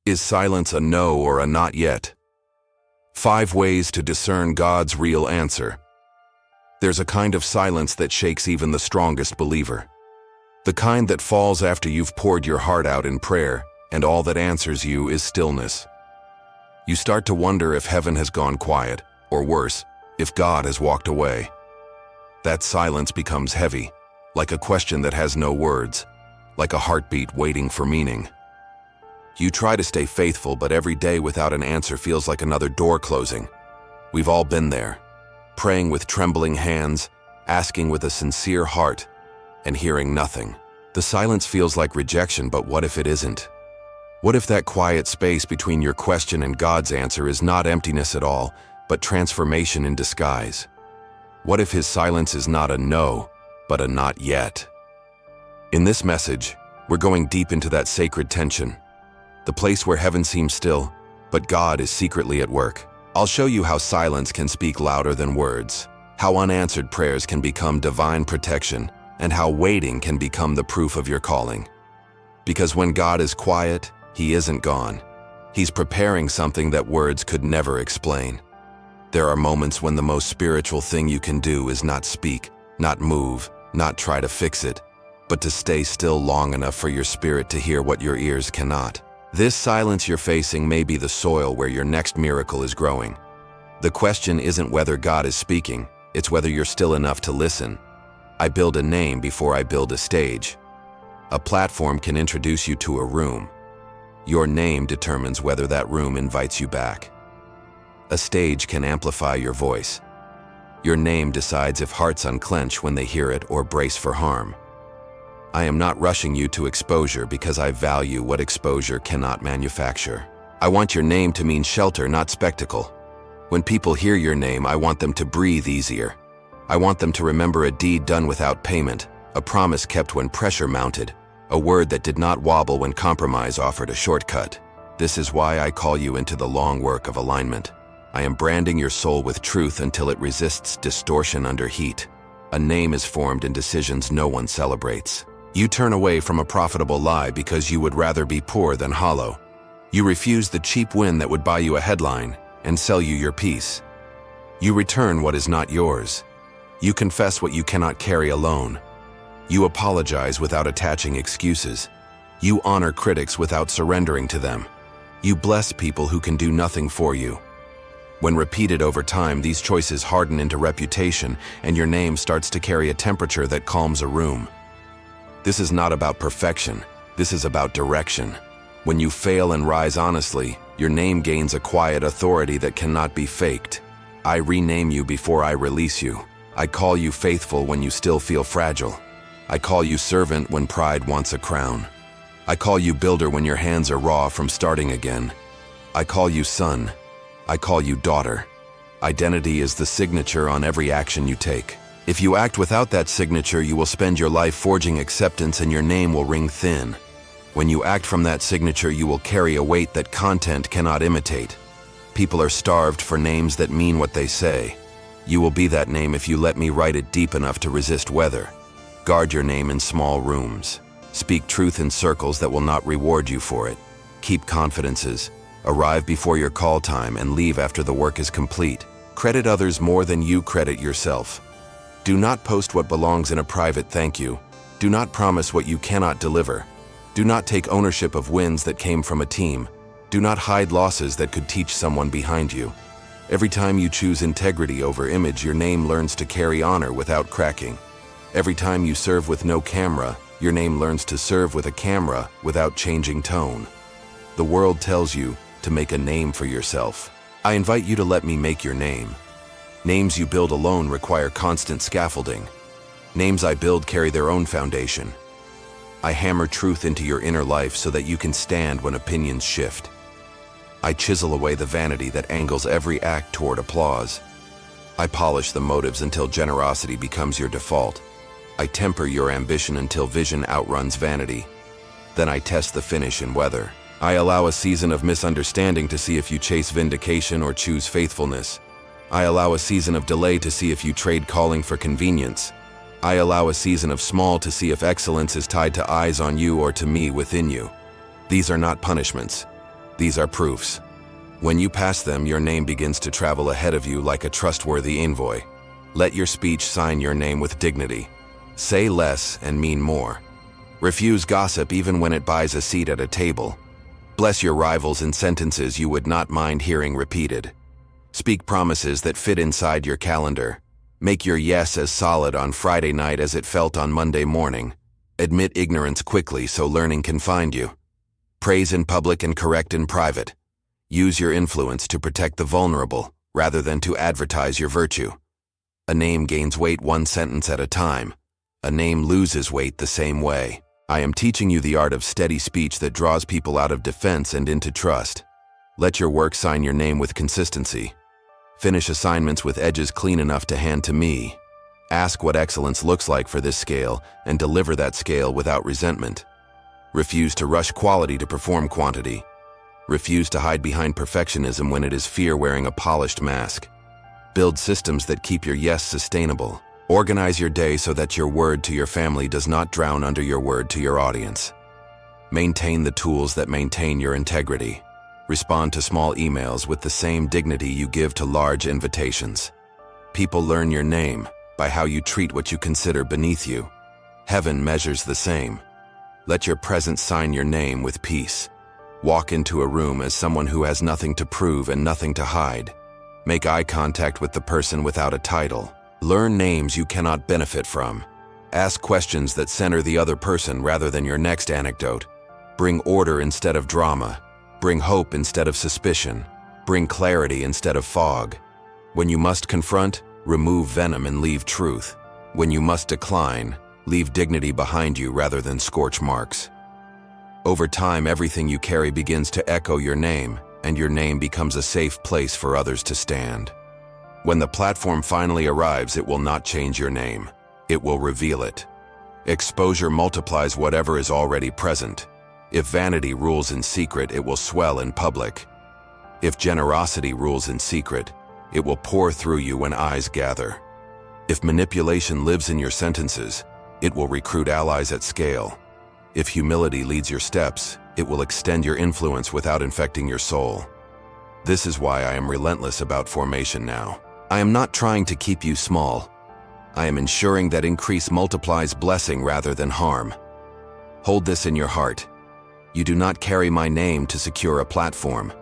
Is silence a no or a not yet? 5 ways to discern God's real answer. There's a kind of silence that shakes even the strongest believer. The kind that falls after you've poured your heart out in prayer, and all that answers you is stillness. You start to wonder if heaven has gone quiet, or worse, if God has walked away. That silence becomes heavy, like a question that has no words, like a heartbeat waiting for meaning. You try to stay faithful, but every day without an answer feels like another door closing. We've all been there, praying with trembling hands, asking with a sincere heart, and hearing nothing. The silence feels like rejection, but what if it isn't? What if that quiet space between your question and God's answer is not emptiness at all, but transformation in disguise? What if His silence is not a no, but a not yet? In this message, we're going deep into that sacred tension, the place where heaven seems still, but God is secretly at work. I'll show you how silence can speak louder than words, how unanswered prayers can become divine protection, and how waiting can become the proof of your calling. Because when God is quiet, He isn't gone. He's preparing something that words could never explain. There are moments when the most spiritual thing you can do is not speak, not move, not try to fix it, but to stay still long enough for your spirit to hear what your ears cannot. This silence you're facing may be the soil where your next miracle is growing. The question isn't whether God is speaking, it's whether you're still enough to listen. I build a name before I build a stage. A platform can introduce you to a room. Your name determines whether that room invites you back. A stage can amplify your voice. Your name decides if hearts unclench when they hear it or brace for harm. I am not rushing you to exposure because I value what exposure cannot manufacture. I want your name to mean shelter, not spectacle. When people hear your name, I want them to breathe easier. I want them to remember a deed done without payment, a promise kept when pressure mounted, a word that did not wobble when compromise offered a shortcut. This is why I call you into the long work of alignment. I am branding your soul with truth until it resists distortion under heat. A name is formed in decisions no one celebrates. You turn away from a profitable lie because you would rather be poor than hollow. You refuse the cheap win that would buy you a headline and sell you your peace. You return what is not yours. You confess what you cannot carry alone. You apologize without attaching excuses. You honor critics without surrendering to them. You bless people who can do nothing for you. When repeated over time, these choices harden into reputation, and your name starts to carry a temperature that calms a room. This is not about perfection. This is about direction. When you fail and rise honestly, your name gains a quiet authority that cannot be faked. I rename you before I release you. I call you faithful when you still feel fragile. I call you servant when pride wants a crown. I call you builder when your hands are raw from starting again. I call you son. I call you daughter. Identity is the signature on every action you take. If you act without that signature, you will spend your life forging acceptance and your name will ring thin. When you act from that signature, you will carry a weight that content cannot imitate. People are starved for names that mean what they say. You will be that name if you let me write it deep enough to resist weather. Guard your name in small rooms. Speak truth in circles that will not reward you for it. Keep confidences. Arrive before your call time and leave after the work is complete. Credit others more than you credit yourself. Do not post what belongs in a private thank you. Do not promise what you cannot deliver. Do not take ownership of wins that came from a team. Do not hide losses that could teach someone behind you. Every time you choose integrity over image, your name learns to carry honor without cracking. Every time you serve with no camera, your name learns to serve with a camera without changing tone. The world tells you to make a name for yourself. I invite you to let me make your name. Names you build alone require constant scaffolding. Names I build carry their own foundation. I hammer truth into your inner life so that you can stand when opinions shift. I chisel away the vanity that angles every act toward applause. I polish the motives until generosity becomes your default. I temper your ambition until vision outruns vanity. Then I test the finish in weather. I allow a season of misunderstanding to see if you chase vindication or choose faithfulness. I allow a season of delay to see if you trade calling for convenience. I allow a season of small to see if excellence is tied to eyes on you or to me within you. These are not punishments. These are proofs. When you pass them, your name begins to travel ahead of you like a trustworthy envoy. Let your speech sign your name with dignity. Say less and mean more. Refuse gossip even when it buys a seat at a table. Bless your rivals in sentences you would not mind hearing repeated. Speak promises that fit inside your calendar. Make your yes as solid on Friday night as it felt on Monday morning. Admit ignorance quickly so learning can find you. Praise in public and correct in private. Use your influence to protect the vulnerable rather than to advertise your virtue. A name gains weight one sentence at a time. A name loses weight the same way. I am teaching you the art of steady speech that draws people out of defense and into trust. Let your work sign your name with consistency. Finish assignments with edges clean enough to hand to me. Ask what excellence looks like for this scale and deliver that scale without resentment. Refuse to rush quality to perform quantity. Refuse to hide behind perfectionism when it is fear wearing a polished mask. Build systems that keep your yes sustainable. Organize your day so that your word to your family does not drown under your word to your audience. Maintain the tools that maintain your integrity. Respond to small emails with the same dignity you give to large invitations. People learn your name by how you treat what you consider beneath you. Heaven measures the same. Let your presence sign your name with peace. Walk into a room as someone who has nothing to prove and nothing to hide. Make eye contact with the person without a title. Learn names you cannot benefit from. Ask questions that center the other person rather than your next anecdote. Bring order instead of drama. Bring hope instead of suspicion. Bring clarity instead of fog. When you must confront, remove venom and leave truth. When you must decline, leave dignity behind you rather than scorch marks. Over time, everything you carry begins to echo your name, and your name becomes a safe place for others to stand. When the platform finally arrives, it will not change your name. It will reveal it. Exposure multiplies whatever is already present. If vanity rules in secret, it will swell in public. If generosity rules in secret, it will pour through you when eyes gather. If manipulation lives in your sentences, it will recruit allies at scale. If humility leads your steps, it will extend your influence without infecting your soul. This is why I am relentless about formation now. I am not trying to keep you small. I am ensuring that increase multiplies blessing rather than harm. Hold this in your heart. You do not carry my name to secure a platform.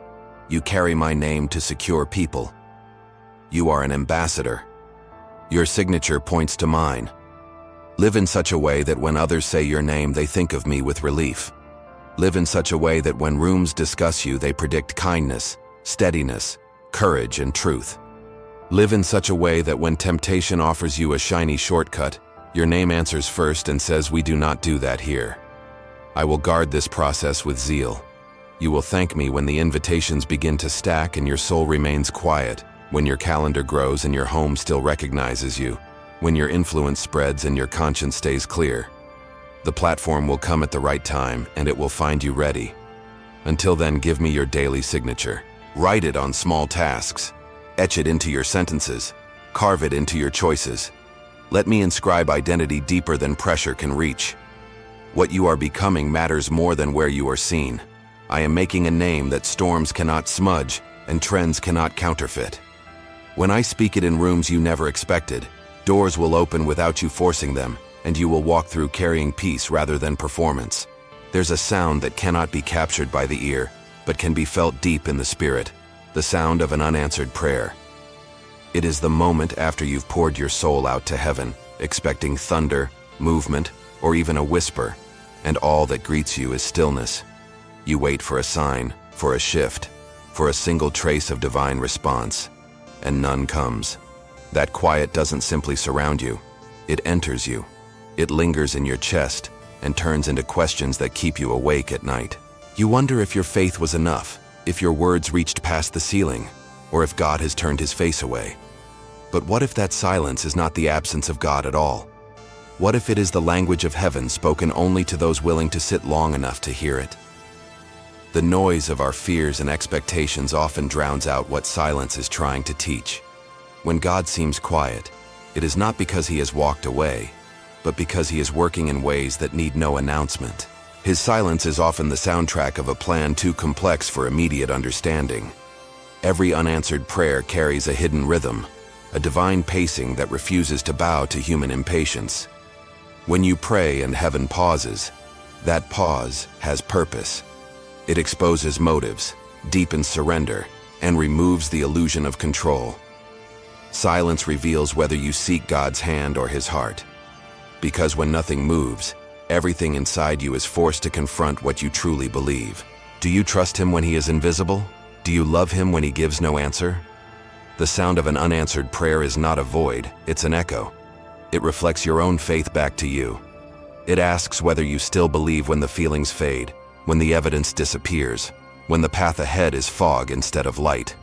You carry my name to secure people. You are an ambassador. Your signature points to mine. Live in such a way that when others say your name, they think of me with relief. Live in such a way that when rooms discuss you, they predict kindness, steadiness, courage, and truth. Live in such a way that when temptation offers you a shiny shortcut, your name answers first and says, "We do not do that here." I will guard this process with zeal. You will thank me when the invitations begin to stack and your soul remains quiet, when your calendar grows and your home still recognizes you, when your influence spreads and your conscience stays clear. The platform will come at the right time and it will find you ready. Until then, give me your daily signature. Write it on small tasks. Etch it into your sentences. Carve it into your choices. Let me inscribe identity deeper than pressure can reach. What you are becoming matters more than where you are seen. I am making a name that storms cannot smudge and trends cannot counterfeit. When I speak it in rooms you never expected, doors will open without you forcing them, and you will walk through carrying peace rather than performance. There's a sound that cannot be captured by the ear, but can be felt deep in the spirit, the sound of an unanswered prayer. It is the moment after you've poured your soul out to heaven, expecting thunder, movement, or even a whisper, and all that greets you is stillness. You wait for a sign, for a shift, for a single trace of divine response, and none comes. That quiet doesn't simply surround you, it enters you. It lingers in your chest and turns into questions that keep you awake at night. You wonder if your faith was enough, if your words reached past the ceiling, or if God has turned his face away. But what if that silence is not the absence of God at all? What if it is the language of heaven spoken only to those willing to sit long enough to hear it? The noise of our fears and expectations often drowns out what silence is trying to teach. When God seems quiet, it is not because he has walked away, but because he is working in ways that need no announcement. His silence is often the soundtrack of a plan too complex for immediate understanding. Every unanswered prayer carries a hidden rhythm, a divine pacing that refuses to bow to human impatience. When you pray and heaven pauses, that pause has purpose. It exposes motives, deepens surrender, and removes the illusion of control. Silence reveals whether you seek God's hand or his heart. Because when nothing moves, everything inside you is forced to confront what you truly believe. Do you trust him when he is invisible? Do you love him when he gives no answer? The sound of an unanswered prayer is not a void, it's an echo. It reflects your own faith back to you. It asks whether you still believe when the feelings fade, when the evidence disappears, when the path ahead is fog instead of light.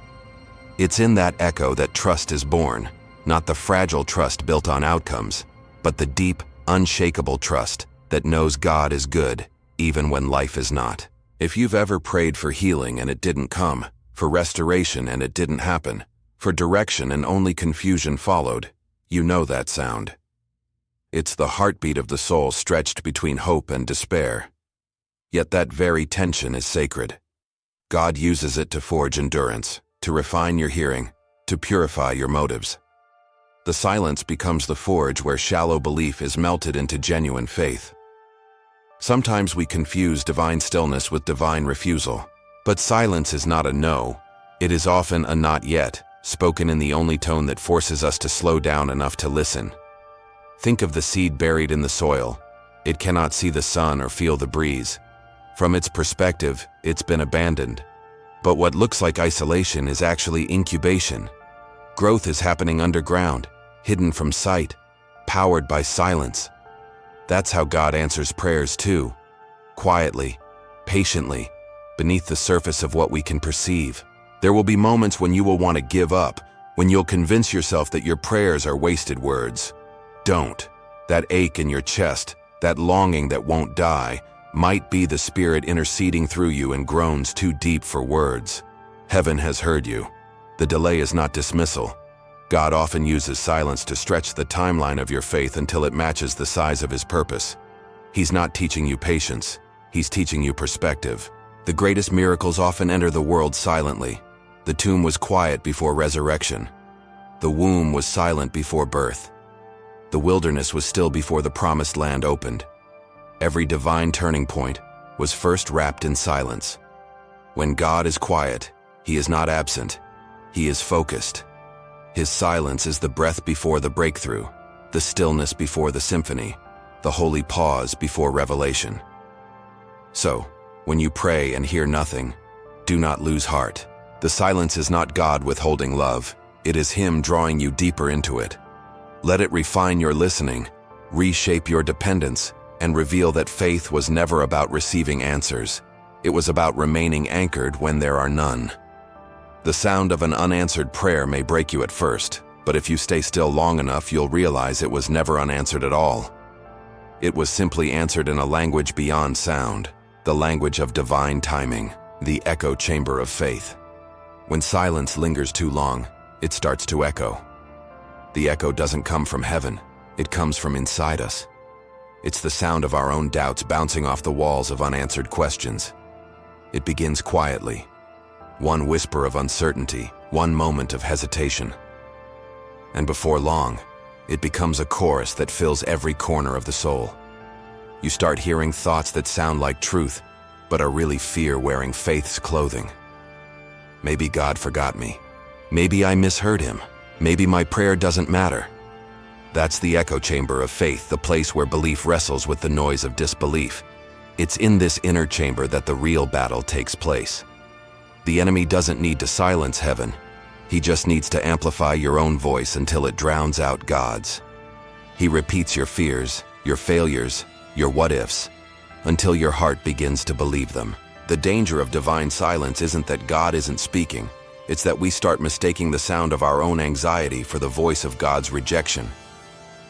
It's in that echo that trust is born, not the fragile trust built on outcomes, but the deep, unshakable trust that knows God is good, even when life is not. If you've ever prayed for healing and it didn't come, for restoration and it didn't happen, for direction and only confusion followed, you know that sound. It's the heartbeat of the soul stretched between hope and despair. Yet that very tension is sacred. God uses it to forge endurance, to refine your hearing, to purify your motives. The silence becomes the forge where shallow belief is melted into genuine faith. Sometimes we confuse divine stillness with divine refusal. But silence is not a no. It is often a not yet, spoken in the only tone that forces us to slow down enough to listen. Think of the seed buried in the soil. It cannot see the sun or feel the breeze. From its perspective, it's been abandoned. But what looks like isolation is actually incubation. Growth is happening underground, hidden from sight, powered by silence. That's how God answers prayers too. Quietly, patiently, beneath the surface of what we can perceive. There will be moments when you will want to give up, when you'll convince yourself that your prayers are wasted words. Don't. That ache in your chest, that longing that won't die, might be the Spirit interceding through you in groans too deep for words. Heaven has heard you. The delay is not dismissal. God often uses silence to stretch the timeline of your faith until it matches the size of his purpose. He's not teaching you patience. He's teaching you perspective. The greatest miracles often enter the world silently. The tomb was quiet before resurrection. The womb was silent before birth. The wilderness was still before the promised land opened. Every divine turning point was first wrapped in silence. When God is quiet, he is not absent. He is focused. His silence is the breath before the breakthrough, the stillness before the symphony, the holy pause before revelation. So, when you pray and hear nothing, do not lose heart. The silence is not God withholding love. It is him drawing you deeper into it. Let it refine your listening, reshape your dependence, and reveal that faith was never about receiving answers. It was about remaining anchored when there are none. The sound of an unanswered prayer may break you at first, but if you stay still long enough, you'll realize it was never unanswered at all. It was simply answered in a language beyond sound, the language of divine timing, the echo chamber of faith. When silence lingers too long, it starts to echo. The echo doesn't come from heaven, it comes from inside us. It's the sound of our own doubts bouncing off the walls of unanswered questions. It begins quietly. One whisper of uncertainty, one moment of hesitation. And before long, it becomes a chorus that fills every corner of the soul. You start hearing thoughts that sound like truth, but are really fear wearing faith's clothing. Maybe God forgot me. Maybe I misheard him. Maybe my prayer doesn't matter. That's the echo chamber of faith, the place where belief wrestles with the noise of disbelief. It's in this inner chamber that the real battle takes place. The enemy doesn't need to silence heaven. He just needs to amplify your own voice until it drowns out God's. He repeats your fears, your failures, your what-ifs, until your heart begins to believe them. The danger of divine silence isn't that God isn't speaking. It's that we start mistaking the sound of our own anxiety for the voice of God's rejection.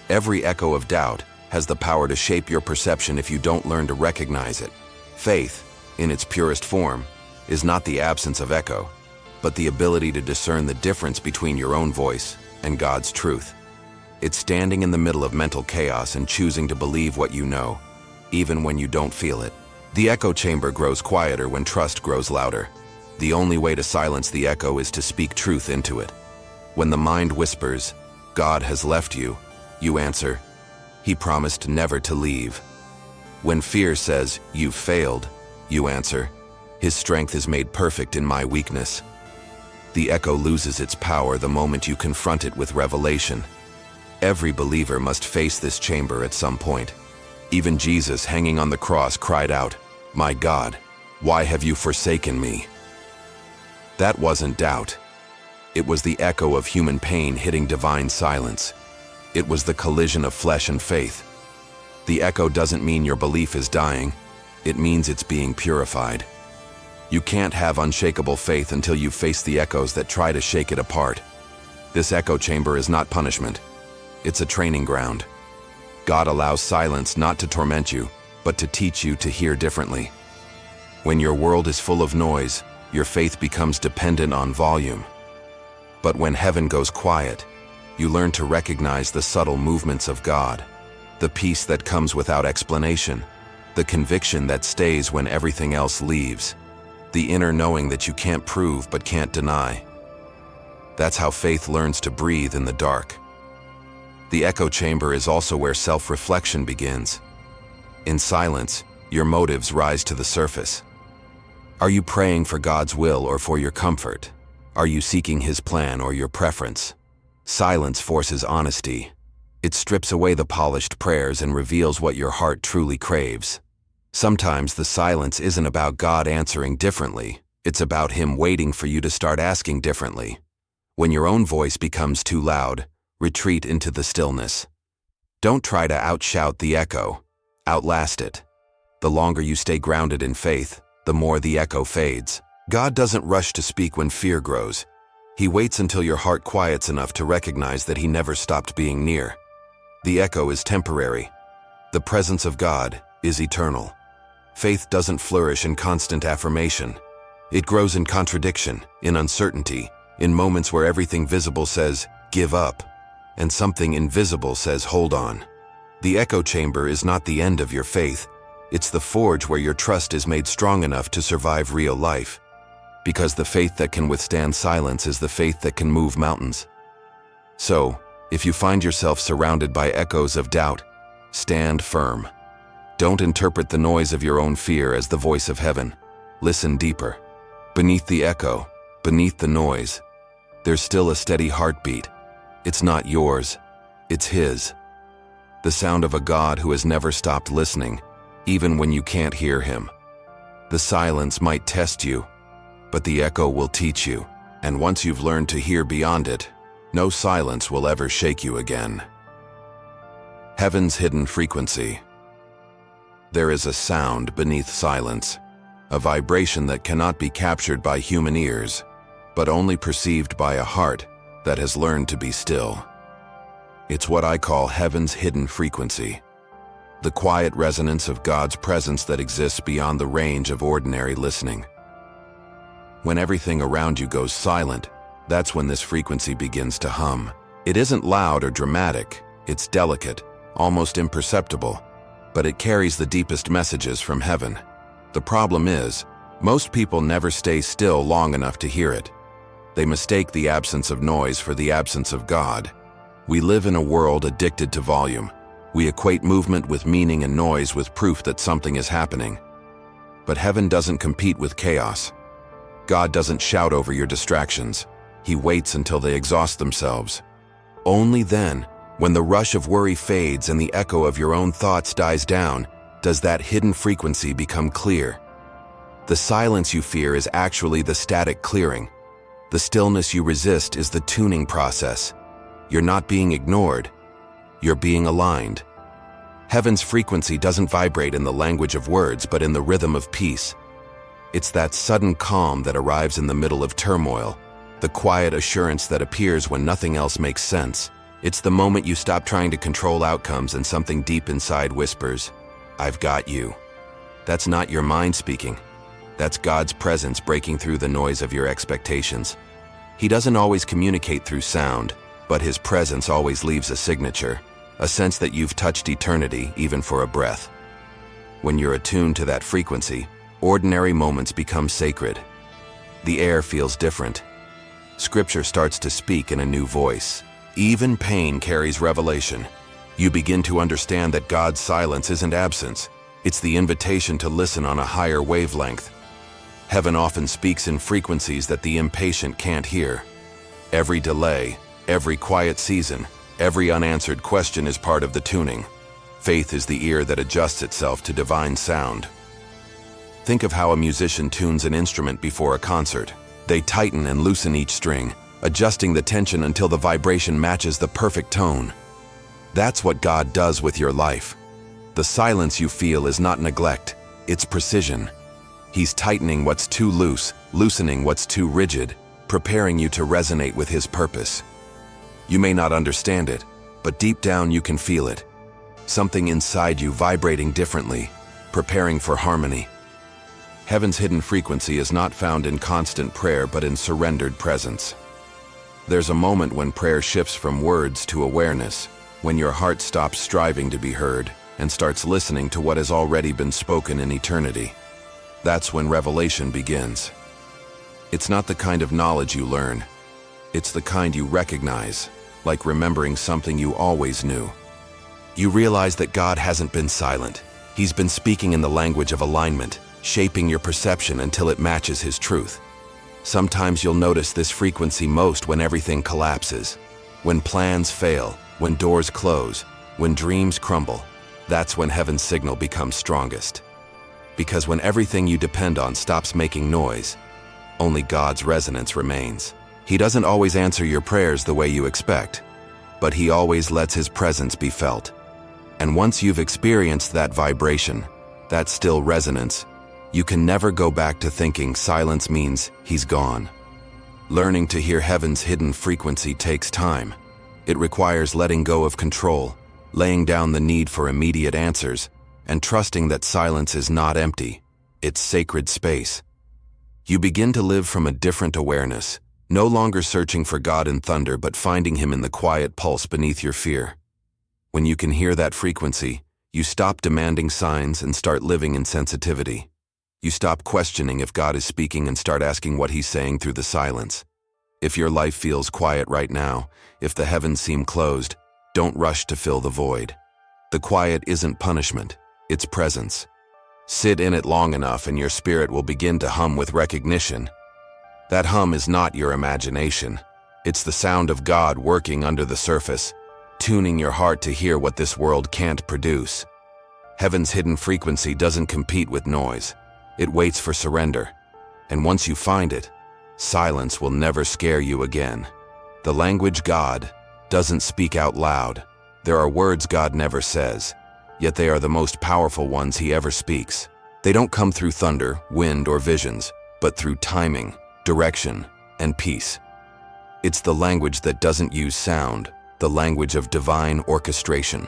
Every echo of doubt has the power to shape your perception if you don't learn to recognize it. Faith, in its purest form, is not the absence of echo, but the ability to discern the difference between your own voice and God's truth. It's standing in the middle of mental chaos and choosing to believe what you know, even when you don't feel it. The echo chamber grows quieter when trust grows louder. The only way to silence the echo is to speak truth into it. When the mind whispers, "God has left you," you answer, "He promised never to leave." When fear says, "You've failed," you answer, "His strength is made perfect in my weakness." The echo loses its power the moment you confront it with revelation. Every believer must face this chamber at some point. Even Jesus, hanging on the cross, cried out, "My God, why have you forsaken me?" That wasn't doubt. It was the echo of human pain hitting divine silence. It was the collision of flesh and faith. The echo doesn't mean your belief is dying. It means it's being purified. You can't have unshakable faith until you face the echoes that try to shake it apart. This echo chamber is not punishment. It's a training ground. God allows silence not to torment you, but to teach you to hear differently. When your world is full of noise, your faith becomes dependent on volume. But when heaven goes quiet, you learn to recognize the subtle movements of God, the peace that comes without explanation, the conviction that stays when everything else leaves, the inner knowing that you can't prove but can't deny. That's how faith learns to breathe in the dark. The echo chamber is also where self-reflection begins. In silence, your motives rise to the surface. Are you praying for God's will or for your comfort? Are you seeking His plan or your preference? Silence forces honesty. It strips away the polished prayers and reveals what your heart truly craves. Sometimes the silence isn't about God answering differently. It's about Him waiting for you to start asking differently. When your own voice becomes too loud, retreat into the stillness. Don't try to outshout the echo. Outlast it. The longer you stay grounded in faith, the more the echo fades. God doesn't rush to speak when fear grows. He waits until your heart quiets enough to recognize that He never stopped being near. The echo is temporary. The presence of God is eternal. Faith doesn't flourish in constant affirmation. It grows in contradiction, in uncertainty, in moments where everything visible says, "Give up," and something invisible says, "Hold on." The echo chamber is not the end of your faith. It's the forge where your trust is made strong enough to survive real life. Because the faith that can withstand silence is the faith that can move mountains. So, if you find yourself surrounded by echoes of doubt, stand firm. Don't interpret the noise of your own fear as the voice of heaven. Listen deeper. Beneath the echo, beneath the noise, there's still a steady heartbeat. It's not yours, it's His. The sound of a God who has never stopped listening, even when you can't hear Him. The silence might test you, but the echo will teach you. And once you've learned to hear beyond it, no silence will ever shake you again. Heaven's hidden frequency. There is a sound beneath silence, a vibration that cannot be captured by human ears, but only perceived by a heart that has learned to be still. It's what I call heaven's hidden frequency, the quiet resonance of God's presence that exists beyond the range of ordinary listening. When everything around you goes silent, that's when this frequency begins to hum. It isn't loud or dramatic, it's delicate, almost imperceptible, but it carries the deepest messages from heaven. The problem is, most people never stay still long enough to hear it. They mistake the absence of noise for the absence of God. We live in a world addicted to volume. We equate movement with meaning and noise with proof that something is happening. But heaven doesn't compete with chaos. God doesn't shout over your distractions. He waits until they exhaust themselves. Only then, when the rush of worry fades and the echo of your own thoughts dies down, does that hidden frequency become clear. The silence you fear is actually the static clearing. The stillness you resist is the tuning process. You're not being ignored. You're being aligned. Heaven's frequency doesn't vibrate in the language of words, but in the rhythm of peace. It's that sudden calm that arrives in the middle of turmoil, the quiet assurance that appears when nothing else makes sense. It's the moment you stop trying to control outcomes and something deep inside whispers, "I've got you." That's not your mind speaking. That's God's presence breaking through the noise of your expectations. He doesn't always communicate through sound, but His presence always leaves a signature, a sense that you've touched eternity even for a breath. When you're attuned to that frequency, ordinary moments become sacred. The air feels different. Scripture starts to speak in a new voice. Even pain carries revelation. You begin to understand that God's silence isn't absence. It's the invitation to listen on a higher wavelength. Heaven often speaks in frequencies that the impatient can't hear. Every delay, every quiet season, every unanswered question is part of the tuning. Faith is the ear that adjusts itself to divine sound. Think of how a musician tunes an instrument before a concert. They tighten and loosen each string, adjusting the tension until the vibration matches the perfect tone. That's what God does with your life. The silence you feel is not neglect, it's precision. He's tightening what's too loose, loosening what's too rigid, preparing you to resonate with His purpose. You may not understand it, but deep down you can feel it. Something inside you vibrating differently, preparing for harmony. Heaven's hidden frequency is not found in constant prayer but in surrendered presence. There's a moment when prayer shifts from words to awareness, when your heart stops striving to be heard and starts listening to what has already been spoken in eternity. That's when revelation begins. It's not the kind of knowledge you learn. It's the kind you recognize, like remembering something you always knew. You realize that God hasn't been silent. He's been speaking in the language of alignment, shaping your perception until it matches His truth. Sometimes you'll notice this frequency most when everything collapses. When plans fail, when doors close, when dreams crumble, that's when heaven's signal becomes strongest. Because when everything you depend on stops making noise, only God's resonance remains. He doesn't always answer your prayers the way you expect, but He always lets His presence be felt. And once you've experienced that vibration, that still resonance, you can never go back to thinking silence means He's gone. Learning to hear heaven's hidden frequency takes time. It requires letting go of control, laying down the need for immediate answers, and trusting that silence is not empty, it's sacred space. You begin to live from a different awareness, no longer searching for God in thunder but finding Him in the quiet pulse beneath your fear. When you can hear that frequency, you stop demanding signs and start living in sensitivity. You stop questioning if God is speaking and start asking what He's saying through the silence. If your life feels quiet right now, if the heavens seem closed, don't rush to fill the void. The quiet isn't punishment, it's presence. Sit in it long enough and your spirit will begin to hum with recognition. That hum is not your imagination. It's the sound of God working under the surface, tuning your heart to hear what this world can't produce. Heaven's hidden frequency doesn't compete with noise. It waits for surrender. And once you find it, silence will never scare you again. The language God doesn't speak out loud. There are words God never says, yet they are the most powerful ones He ever speaks. They don't come through thunder, wind, or visions, but through timing, direction, and peace. It's the language that doesn't use sound, the language of divine orchestration.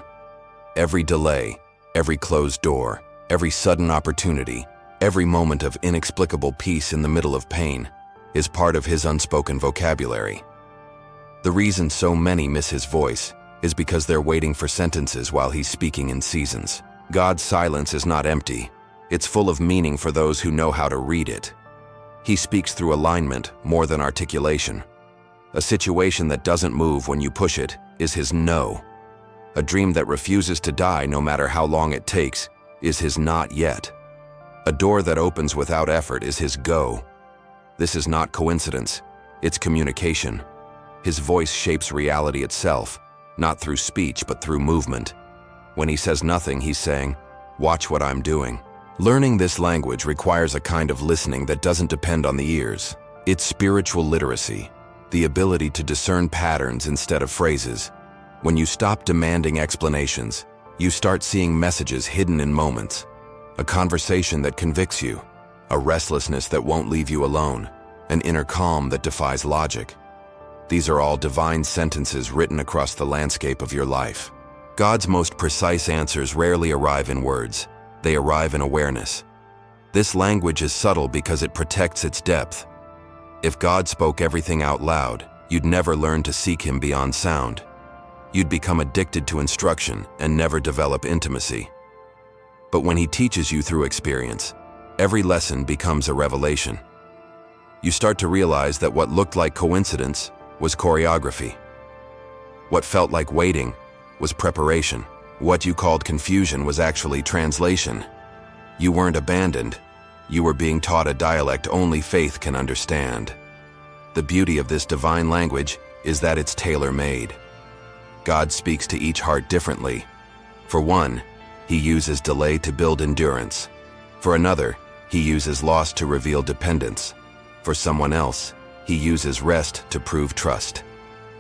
Every delay, every closed door, every sudden opportunity, every moment of inexplicable peace in the middle of pain is part of His unspoken vocabulary. The reason so many miss His voice is because they're waiting for sentences while He's speaking in seasons. God's silence is not empty. It's full of meaning for those who know how to read it. He speaks through alignment more than articulation. A situation that doesn't move when you push it is His no. A dream that refuses to die no matter how long it takes is His not yet. A door that opens without effort is His go. This is not coincidence, it's communication. His voice shapes reality itself, not through speech but through movement. When He says nothing, He's saying, "Watch what I'm doing." Learning this language requires a kind of listening that doesn't depend on the ears. It's spiritual literacy, the ability to discern patterns instead of phrases. When you stop demanding explanations, you start seeing messages hidden in moments. A conversation that convicts you, a restlessness that won't leave you alone, an inner calm that defies logic. These are all divine sentences written across the landscape of your life. God's most precise answers rarely arrive in words. They arrive in awareness. This language is subtle because it protects its depth. If God spoke everything out loud, you'd never learn to seek Him beyond sound. You'd become addicted to instruction and never develop intimacy. But when he teaches you through experience, every lesson becomes a revelation. You start to realize that what looked like coincidence was choreography. What felt like waiting was preparation. What you called confusion was actually translation. You weren't abandoned. You were being taught a dialect only faith can understand. The beauty of this divine language is that it's tailor-made. God speaks to each heart differently. For one, he uses delay to build endurance. For another, he uses loss to reveal dependence. For someone else, he uses rest to prove trust.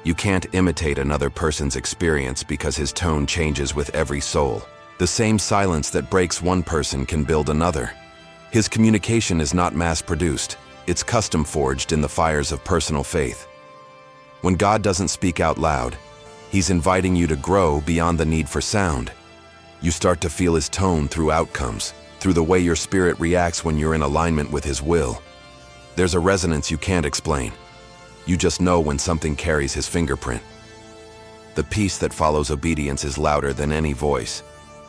You can't imitate another person's experience because his tone changes with every soul. The same silence that breaks one person can build another. His communication is not mass-produced. It's custom-forged in the fires of personal faith. When God doesn't speak out loud, he's inviting you to grow beyond the need for sound. You start to feel his tone through outcomes, through the way your spirit reacts when you're in alignment with his will. There's a resonance you can't explain. You just know when something carries his fingerprint. The peace that follows obedience is louder than any voice.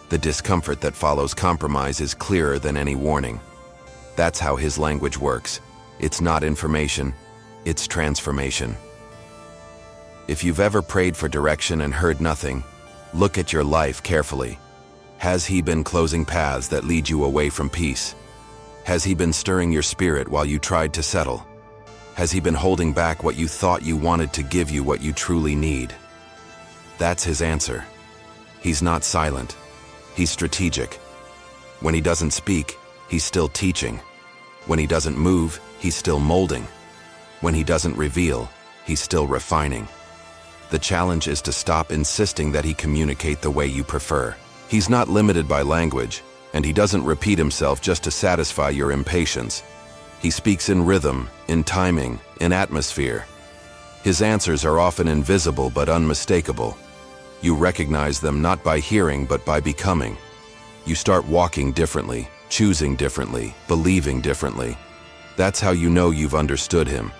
The discomfort that follows compromise is clearer than any warning. That's how his language works. It's not information, it's transformation. If you've ever prayed for direction and heard nothing, look at your life carefully. Has he been closing paths that lead you away from peace? Has he been stirring your spirit while you tried to settle? Has he been holding back what you thought you wanted to give you what you truly need? That's his answer. He's not silent. He's strategic. When he doesn't speak, he's still teaching. When he doesn't move, he's still molding. When he doesn't reveal, he's still refining. The challenge is to stop insisting that he communicate the way you prefer. He's not limited by language, and he doesn't repeat himself just to satisfy your impatience. He speaks in rhythm, in timing, in atmosphere. His answers are often invisible but unmistakable. You recognize them not by hearing but by becoming. You start walking differently, choosing differently, believing differently. That's how you know you've understood him.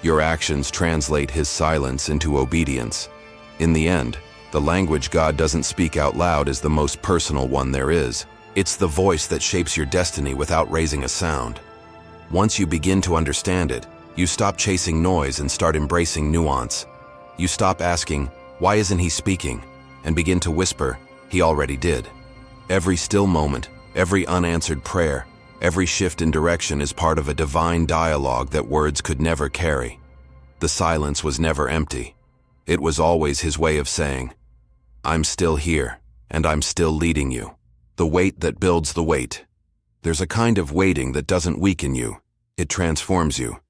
Your actions translate his silence into obedience. In the end, the language God doesn't speak out loud is the most personal one there is. It's the voice that shapes your destiny without raising a sound. Once you begin to understand it, you stop chasing noise and start embracing nuance. You stop asking, "Why isn't he speaking?" and begin to whisper, "He already did." Every still moment, every unanswered prayer, every shift in direction is part of a divine dialogue that words could never carry. The silence was never empty. It was always his way of saying, "I'm still here, and I'm still leading you." The weight that builds the weight. There's a kind of waiting that doesn't weaken you. It transforms you.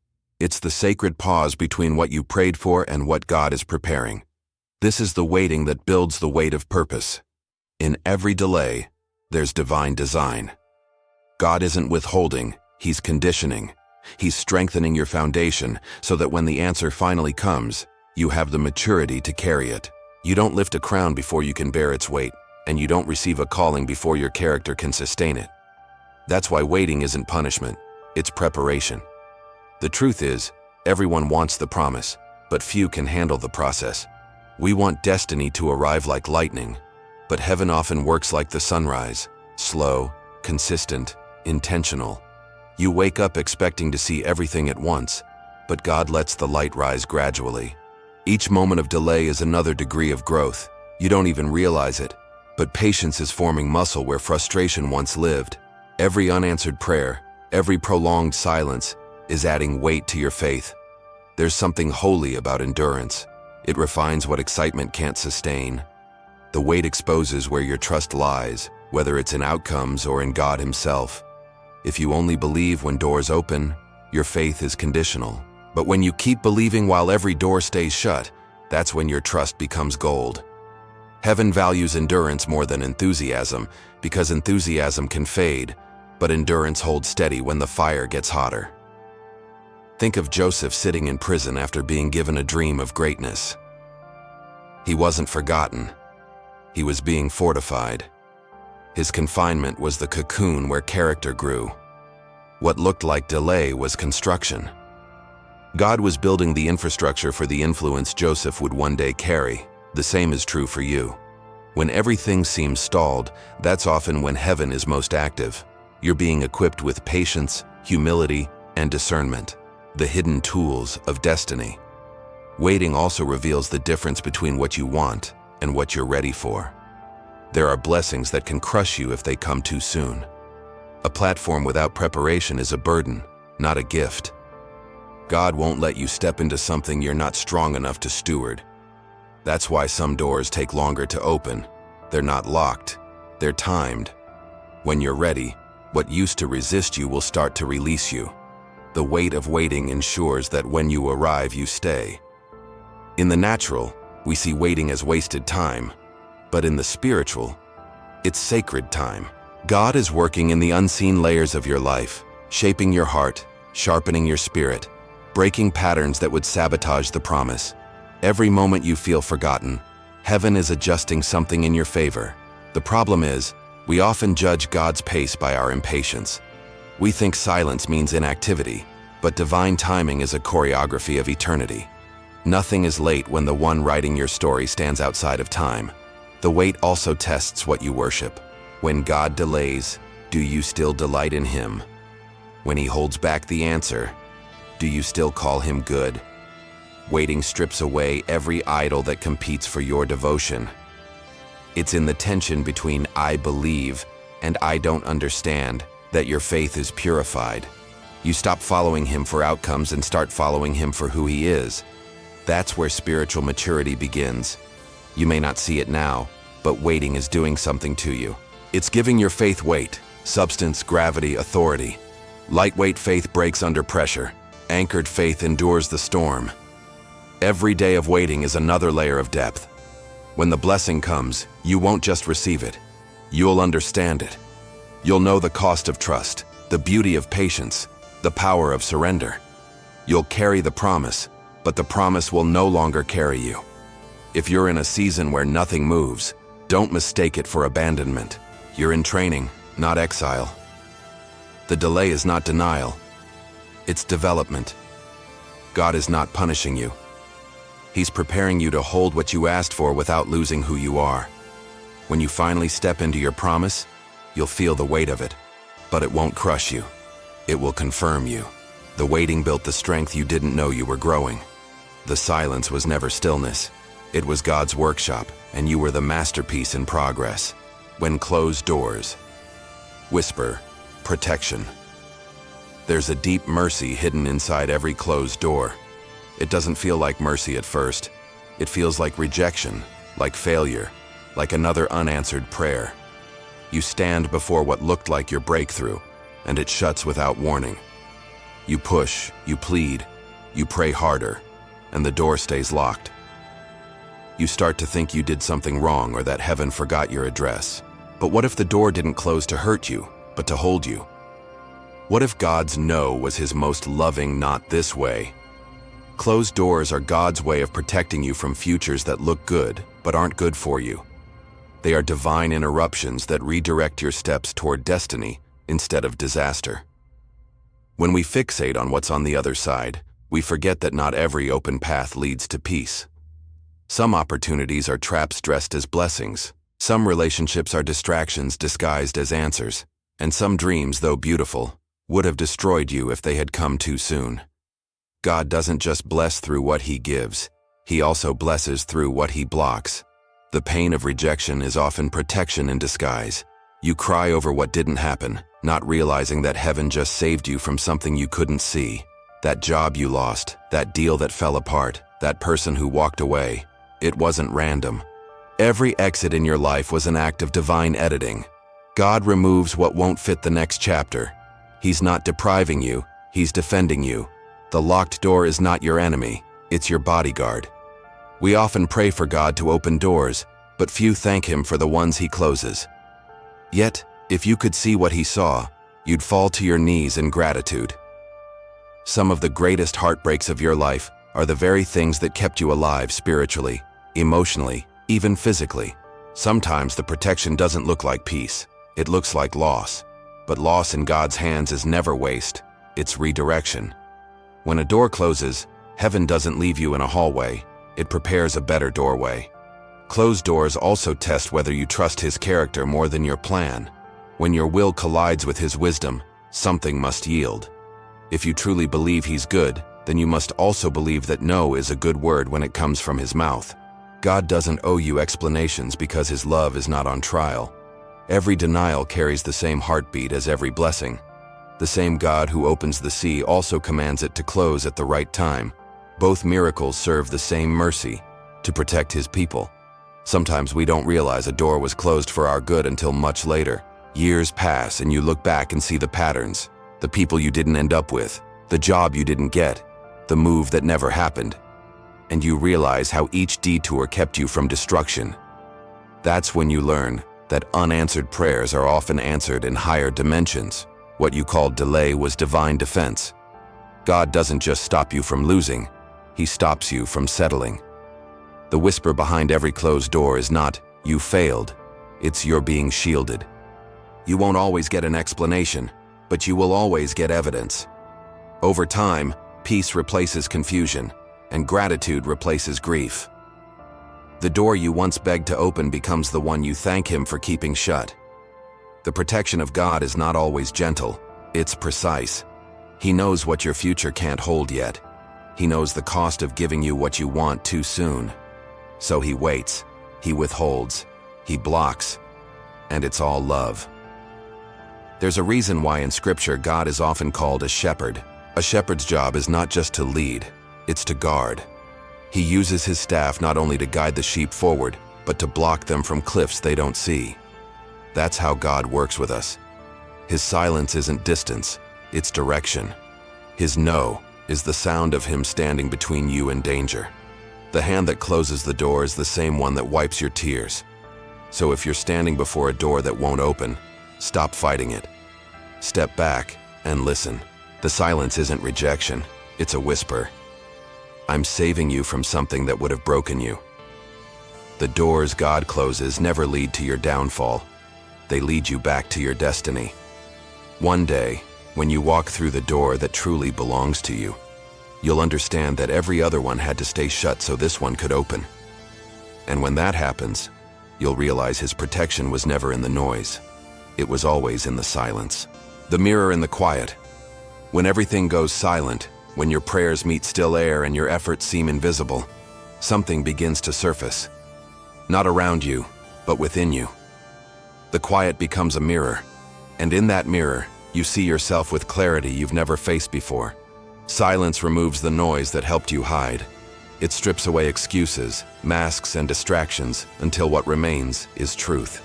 It's the sacred pause between what you prayed for and what God is preparing. This is the waiting that builds the weight of purpose. In every delay, there's divine design. God isn't withholding, he's conditioning. He's strengthening your foundation so that when the answer finally comes, you have the maturity to carry it. You don't lift a crown before you can bear its weight, and you don't receive a calling before your character can sustain it. That's why waiting isn't punishment, it's preparation. The truth is, everyone wants the promise, but few can handle the process. We want destiny to arrive like lightning, but heaven often works like the sunrise, slow, consistent, intentional. You wake up expecting to see everything at once, but God lets the light rise gradually. Each moment of delay is another degree of growth. You don't even realize it, but patience is forming muscle where frustration once lived. Every unanswered prayer, every prolonged silence is adding weight to your faith. There's something holy about endurance. It refines what excitement can't sustain. The weight exposes where your trust lies, whether it's in outcomes or in God himself. If you only believe when doors open, your faith is conditional. But when you keep believing while every door stays shut, that's when your trust becomes gold. Heaven values endurance more than enthusiasm, because enthusiasm can fade, but endurance holds steady when the fire gets hotter. Think of Joseph sitting in prison after being given a dream of greatness. He wasn't forgotten. He was being fortified. His confinement was the cocoon where character grew. What looked like delay was construction. God was building the infrastructure for the influence Joseph would one day carry. The same is true for you. When everything seems stalled, that's often when heaven is most active. You're being equipped with patience, humility, and discernment, the hidden tools of destiny. Waiting also reveals the difference between what you want and what you're ready for. There are blessings that can crush you if they come too soon. A platform without preparation is a burden, not a gift. God won't let you step into something you're not strong enough to steward. That's why some doors take longer to open. They're not locked, they're timed. When you're ready, what used to resist you will start to release you. The weight of waiting ensures that when you arrive, you stay. In the natural, we see waiting as wasted time, but in the spiritual, it's sacred time. God is working in the unseen layers of your life, shaping your heart, sharpening your spirit, breaking patterns that would sabotage the promise. Every moment you feel forgotten, heaven is adjusting something in your favor. The problem is, we often judge God's pace by our impatience. We think silence means inactivity, but divine timing is a choreography of eternity. Nothing is late when the one writing your story stands outside of time. The wait also tests what you worship. When God delays, do you still delight in Him? When He holds back the answer, do you still call Him good? Waiting strips away every idol that competes for your devotion. It's in the tension between I believe and I don't understand that your faith is purified. You stop following Him for outcomes and start following Him for who He is. That's where spiritual maturity begins. You may not see it now, but waiting is doing something to you. It's giving your faith weight, substance, gravity, authority. Lightweight faith breaks under pressure. Anchored faith endures the storm. Every day of waiting is another layer of depth. When the blessing comes, you won't just receive it. You'll understand it. You'll know the cost of trust, the beauty of patience, the power of surrender. You'll carry the promise, but the promise will no longer carry you. If you're in a season where nothing moves, don't mistake it for abandonment. You're in training, not exile. The delay is not denial. It's development. God is not punishing you. He's preparing you to hold what you asked for without losing who you are. When you finally step into your promise, you'll feel the weight of it, but it won't crush you. It will confirm you. The waiting built the strength you didn't know you were growing. The silence was never stillness. It was God's workshop, and you were the masterpiece in progress. When closed doors whisper protection. There's a deep mercy hidden inside every closed door. It doesn't feel like mercy at first. It feels like rejection, like failure, like another unanswered prayer. You stand before what looked like your breakthrough, and it shuts without warning. You push, you plead, you pray harder, and the door stays locked. You start to think you did something wrong or that heaven forgot your address. But what if the door didn't close to hurt you, but to hold you? What if God's no was His most loving not this way? Closed doors are God's way of protecting you from futures that look good, but aren't good for you. They are divine interruptions that redirect your steps toward destiny instead of disaster. When we fixate on what's on the other side, we forget that not every open path leads to peace. Some opportunities are traps dressed as blessings. Some relationships are distractions disguised as answers. And some dreams, though beautiful, would have destroyed you if they had come too soon. God doesn't just bless through what He gives. He also blesses through what He blocks. The pain of rejection is often protection in disguise. You cry over what didn't happen, not realizing that heaven just saved you from something you couldn't see. That job you lost, that deal that fell apart, that person who walked away. It wasn't random. Every exit in your life was an act of divine editing. God removes what won't fit the next chapter. He's not depriving you, He's defending you. The locked door is not your enemy, it's your bodyguard. We often pray for God to open doors, but few thank Him for the ones He closes. Yet, if you could see what He saw, you'd fall to your knees in gratitude. Some of the greatest heartbreaks of your life are the very things that kept you alive spiritually, emotionally, even physically. Sometimes the protection doesn't look like peace, it looks like loss. But loss in God's hands is never waste, it's redirection. When a door closes, heaven doesn't leave you in a hallway, it prepares a better doorway. Closed doors also test whether you trust His character more than your plan. When your will collides with His wisdom, something must yield. If you truly believe He's good, then you must also believe that no is a good word when it comes from His mouth. God doesn't owe you explanations because His love is not on trial. Every denial carries the same heartbeat as every blessing. The same God who opens the sea also commands it to close at the right time. Both miracles serve the same mercy, to protect His people. Sometimes we don't realize a door was closed for our good until much later. Years pass and you look back and see the patterns, the people you didn't end up with, the job you didn't get, the move that never happened. And you realize how each detour kept you from destruction. That's when you learn that unanswered prayers are often answered in higher dimensions. What you called delay was divine defense. God doesn't just stop you from losing, He stops you from settling. The whisper behind every closed door is not, "You failed," it's, "You're being shielded." You won't always get an explanation, but you will always get evidence. Over time, peace replaces confusion, and gratitude replaces grief. The door you once begged to open becomes the one you thank Him for keeping shut. The protection of God is not always gentle, it's precise. He knows what your future can't hold yet. He knows the cost of giving you what you want too soon. So He waits, He withholds, He blocks, and it's all love. There's a reason why in Scripture God is often called a shepherd. A shepherd's job is not just to lead, it's to guard. He uses his staff not only to guide the sheep forward, but to block them from cliffs they don't see. That's how God works with us. His silence isn't distance, it's direction. His no is the sound of Him standing between you and danger. The hand that closes the door is the same one that wipes your tears. So if you're standing before a door that won't open, stop fighting it. Step back and listen. The silence isn't rejection, it's a whisper. I'm saving you from something that would have broken you. The doors God closes never lead to your downfall. They lead you back to your destiny. One day, when you walk through the door that truly belongs to you, you'll understand that every other one had to stay shut so this one could open. And when that happens, you'll realize His protection was never in the noise. It was always in the silence. The mirror in the quiet. When everything goes silent, when your prayers meet still air and your efforts seem invisible, something begins to surface. Not around you, but within you. The quiet becomes a mirror, and in that mirror, you see yourself with clarity you've never faced before. Silence removes the noise that helped you hide. It strips away excuses, masks, and distractions until what remains is truth.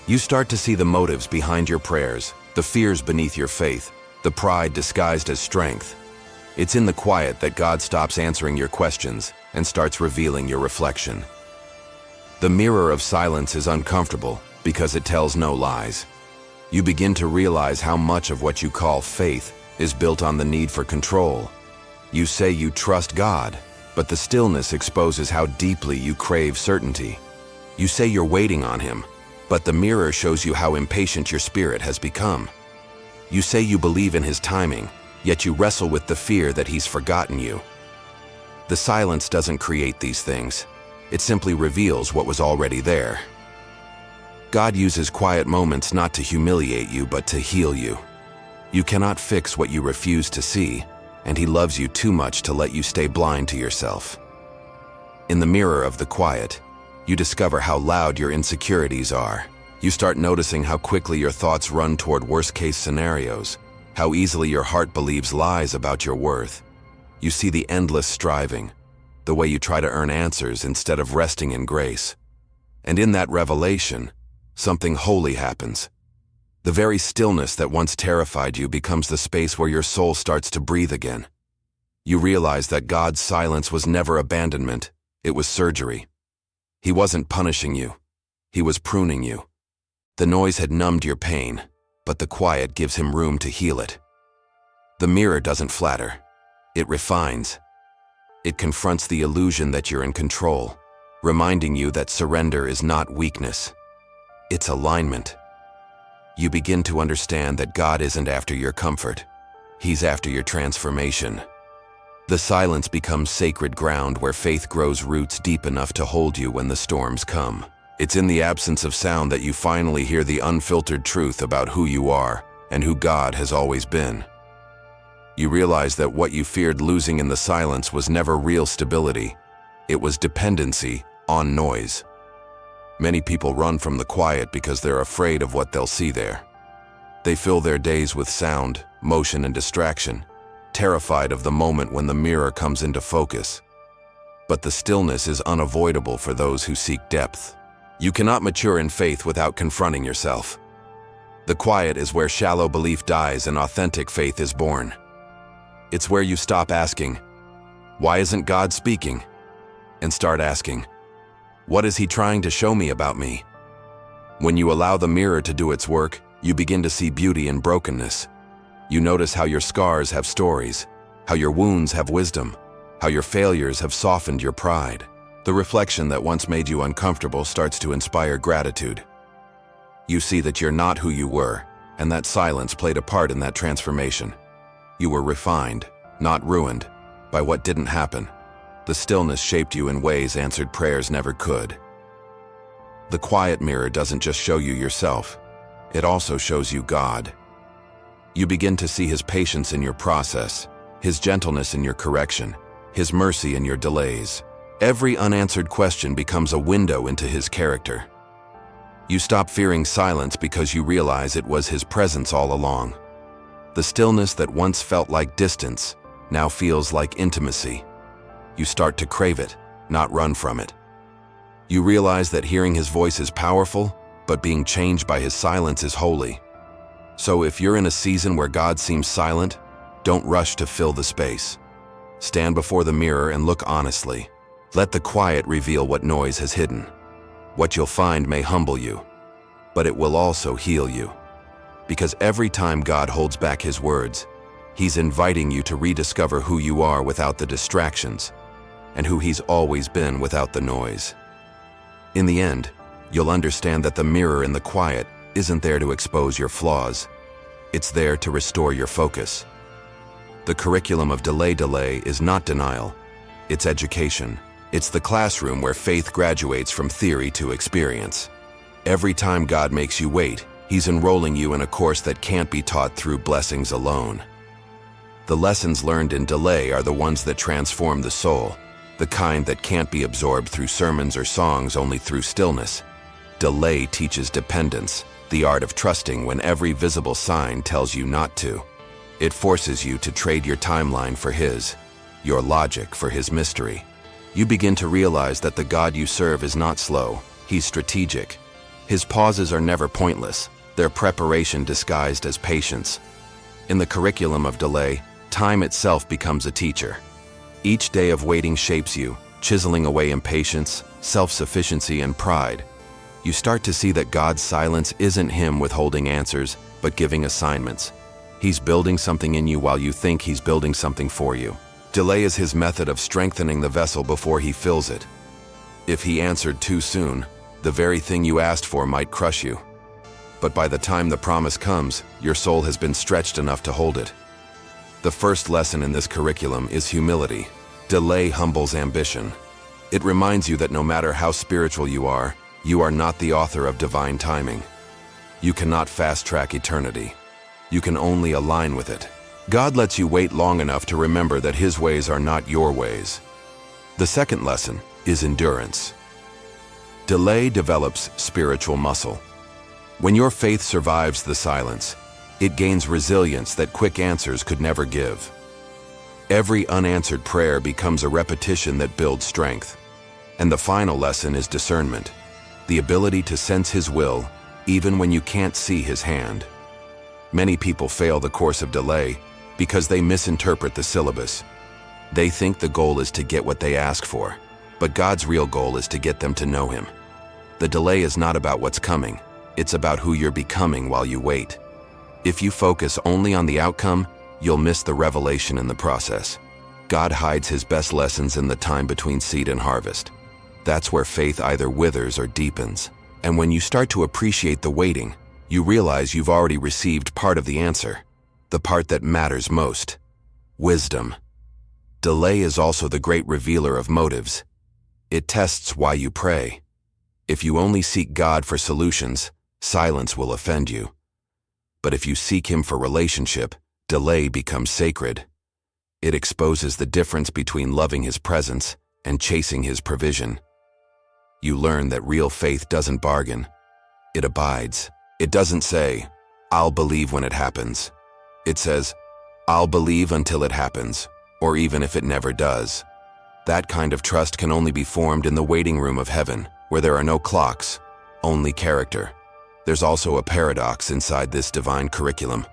You start to see the motives behind your prayers, the fears beneath your faith, the pride disguised as strength. It's in the quiet that God stops answering your questions and starts revealing your reflection. The mirror of silence is uncomfortable because it tells no lies. You begin to realize how much of what you call faith is built on the need for control. You say you trust God, but the stillness exposes how deeply you crave certainty. You say you're waiting on Him, but the mirror shows you how impatient your spirit has become. You say you believe in His timing, yet you wrestle with the fear that He's forgotten you. The silence doesn't create these things. It simply reveals what was already there. God uses quiet moments not to humiliate you, but to heal you. You cannot fix what you refuse to see, and He loves you too much to let you stay blind to yourself. In the mirror of the quiet, you discover how loud your insecurities are. You start noticing how quickly your thoughts run toward worst-case scenarios, how easily your heart believes lies about your worth. You see the endless striving, the way you try to earn answers instead of resting in grace. And in that revelation, something holy happens. The very stillness that once terrified you becomes the space where your soul starts to breathe again. You realize that God's silence was never abandonment, it was surgery. He wasn't punishing you, He was pruning you. The noise had numbed your pain, but the quiet gives Him room to heal it. The mirror doesn't flatter, it refines. It confronts the illusion that you're in control, reminding you that surrender is not weakness, it's alignment. You begin to understand that God isn't after your comfort, He's after your transformation. The silence becomes sacred ground where faith grows roots deep enough to hold you when the storms come. It's in the absence of sound that you finally hear the unfiltered truth about who you are and who God has always been. You realize that what you feared losing in the silence was never real stability. It was dependency on noise. Many people run from the quiet because they're afraid of what they'll see there. They fill their days with sound, motion, and distraction, terrified of the moment when the mirror comes into focus. But the stillness is unavoidable for those who seek depth. You cannot mature in faith without confronting yourself. The quiet is where shallow belief dies and authentic faith is born. It's where you stop asking, "Why isn't God speaking?" and start asking, "What is He trying to show me about me?" When you allow the mirror to do its work, you begin to see beauty in brokenness. You notice how your scars have stories, how your wounds have wisdom, how your failures have softened your pride. The reflection that once made you uncomfortable starts to inspire gratitude. You see that you're not who you were, and that silence played a part in that transformation. You were refined, not ruined, by what didn't happen. The stillness shaped you in ways answered prayers never could. The quiet mirror doesn't just show you yourself, it also shows you God. You begin to see His patience in your process, His gentleness in your correction, His mercy in your delays. Every unanswered question becomes a window into His character. You stop fearing silence because you realize it was His presence all along. The stillness that once felt like distance now feels like intimacy. You start to crave it, not run from it. You realize that hearing His voice is powerful, but being changed by His silence is holy. So if you're in a season where God seems silent, don't rush to fill the space. Stand before the mirror and look honestly. Let the quiet reveal what noise has hidden. What you'll find may humble you, but it will also heal you. Because every time God holds back His words, He's inviting you to rediscover who you are without the distractions, and who He's always been without the noise. In the end, you'll understand that the mirror in the quiet isn't there to expose your flaws. It's there to restore your focus. The curriculum of delay is not denial. It's education. It's the classroom where faith graduates from theory to experience. Every time God makes you wait, He's enrolling you in a course that can't be taught through blessings alone. The lessons learned in delay are the ones that transform the soul, the kind that can't be absorbed through sermons or songs, only through stillness. Delay teaches dependence, the art of trusting when every visible sign tells you not to. It forces you to trade your timeline for His, your logic for His mystery. You begin to realize that the God you serve is not slow, He's strategic. His pauses are never pointless, they're preparation disguised as patience. In the curriculum of delay, time itself becomes a teacher. Each day of waiting shapes you, chiseling away impatience, self-sufficiency, and pride. You start to see that God's silence isn't Him withholding answers, but giving assignments. He's building something in you while you think He's building something for you. Delay is His method of strengthening the vessel before He fills it. If He answered too soon, the very thing you asked for might crush you. But by the time the promise comes, your soul has been stretched enough to hold it. The first lesson in this curriculum is humility. Delay humbles ambition. It reminds you that no matter how spiritual you are not the author of divine timing. You cannot fast-track eternity. You can only align with it. God lets you wait long enough to remember that His ways are not your ways. The second lesson is endurance. Delay develops spiritual muscle. When your faith survives the silence, it gains resilience that quick answers could never give. Every unanswered prayer becomes a repetition that builds strength. And the final lesson is discernment, the ability to sense His will even when you can't see His hand. Many people fail the course of delay because they misinterpret the syllabus. They think the goal is to get what they ask for, but God's real goal is to get them to know Him. The delay is not about what's coming, it's about who you're becoming while you wait. If you focus only on the outcome, you'll miss the revelation in the process. God hides His best lessons in the time between seed and harvest. That's where faith either withers or deepens. And when you start to appreciate the waiting, you realize you've already received part of the answer, the part that matters most: wisdom. Delay is also the great revealer of motives. It tests why you pray. If you only seek God for solutions, silence will offend you. But if you seek Him for relationship, delay becomes sacred. It exposes the difference between loving His presence and chasing His provision. You learn that real faith doesn't bargain. It abides. It doesn't say, "I'll believe when it happens." It says, "I'll believe until it happens, or even if it never does." That kind of trust can only be formed in the waiting room of heaven, where there are no clocks, only character. There's also a paradox inside this divine curriculum.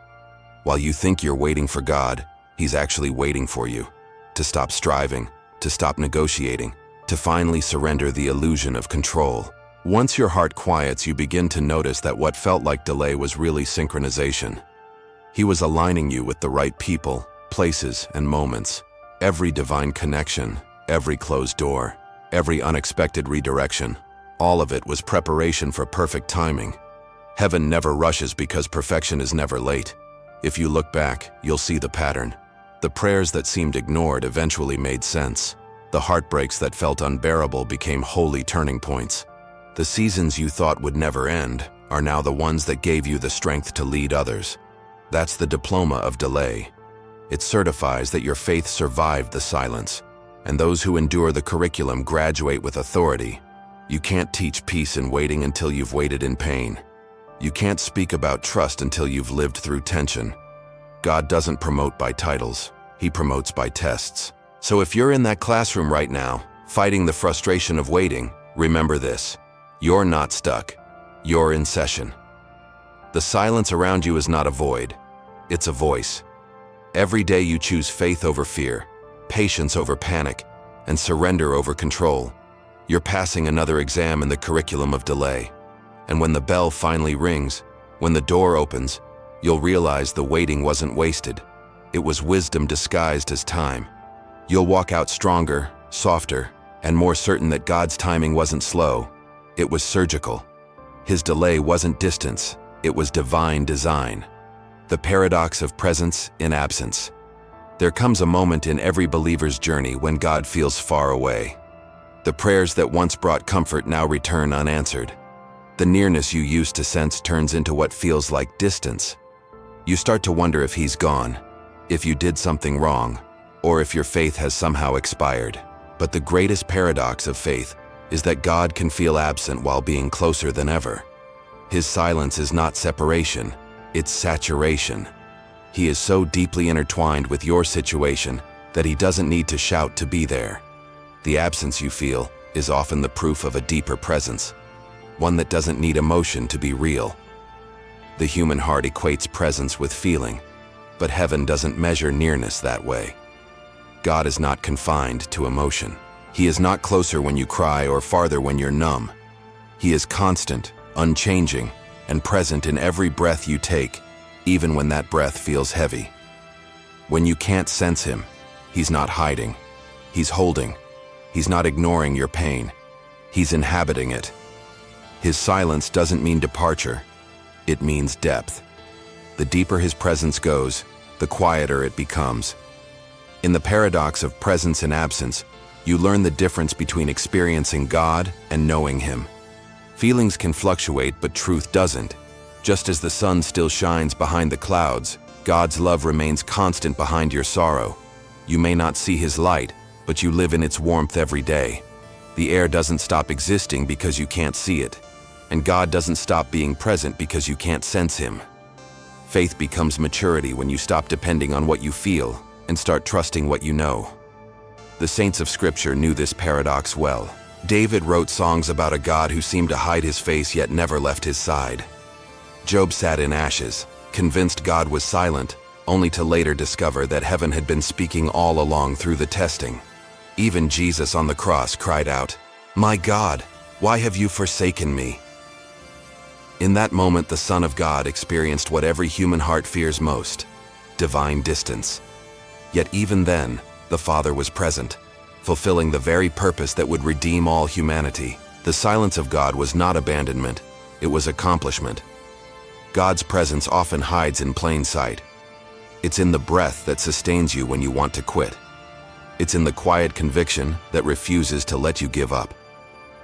While you think you're waiting for God, He's actually waiting for you. To stop striving, to stop negotiating, to finally surrender the illusion of control. Once your heart quiets, you begin to notice that what felt like delay was really synchronization. He was aligning you with the right people, places, and moments. Every divine connection, every closed door, every unexpected redirection, all of it was preparation for perfect timing. Heaven never rushes because perfection is never late. If you look back, you'll see the pattern. The prayers that seemed ignored eventually made sense. The heartbreaks that felt unbearable became holy turning points. The seasons you thought would never end are now the ones that gave you the strength to lead others. That's the diploma of delay. It certifies that your faith survived the silence, and those who endure the curriculum graduate with authority. You can't teach peace in waiting until you've waited in pain. You can't speak about trust until you've lived through tension. God doesn't promote by titles, He promotes by tests. So if you're in that classroom right now, fighting the frustration of waiting, remember this: you're not stuck. You're in session. The silence around you is not a void. It's a voice. Every day you choose faith over fear, patience over panic, and surrender over control. You're passing another exam in the curriculum of delay. And when the bell finally rings, when the door opens, you'll realize the waiting wasn't wasted. It was wisdom disguised as time. You'll walk out stronger, softer, and more certain that God's timing wasn't slow. It was surgical. His delay wasn't distance, it was divine design. The paradox of presence in absence. There comes a moment in every believer's journey when God feels far away. The prayers that once brought comfort now return unanswered. The nearness you used to sense turns into what feels like distance. You start to wonder if He's gone, if you did something wrong, or if your faith has somehow expired. But the greatest paradox of faith is that God can feel absent while being closer than ever. His silence is not separation, it's saturation. He is so deeply intertwined with your situation that He doesn't need to shout to be there. The absence you feel is often the proof of a deeper presence, one that doesn't need emotion to be real. The human heart equates presence with feeling, but heaven doesn't measure nearness that way. God is not confined to emotion. He is not closer when you cry or farther when you're numb. He is constant, unchanging, and present in every breath you take, even when that breath feels heavy. When you can't sense Him, He's not hiding. He's holding. He's not ignoring your pain. He's inhabiting it. His silence doesn't mean departure. It means depth. The deeper His presence goes, the quieter it becomes. In the paradox of presence and absence, you learn the difference between experiencing God and knowing Him. Feelings can fluctuate, but truth doesn't. Just as the sun still shines behind the clouds, God's love remains constant behind your sorrow. You may not see His light, but you live in its warmth every day. The air doesn't stop existing because you can't see it, and God doesn't stop being present because you can't sense Him. Faith becomes maturity when you stop depending on what you feel and start trusting what you know. The saints of Scripture knew this paradox well. David wrote songs about a God who seemed to hide His face yet never left His side. Job sat in ashes, convinced God was silent, only to later discover that heaven had been speaking all along through the testing. Even Jesus on the cross cried out, "My God, why have you forsaken me?" In that moment, the Son of God experienced what every human heart fears most: divine distance. Yet even then, the Father was present, fulfilling the very purpose that would redeem all humanity. The silence of God was not abandonment, it was accomplishment. God's presence often hides in plain sight. It's in the breath that sustains you when you want to quit. It's in the quiet conviction that refuses to let you give up.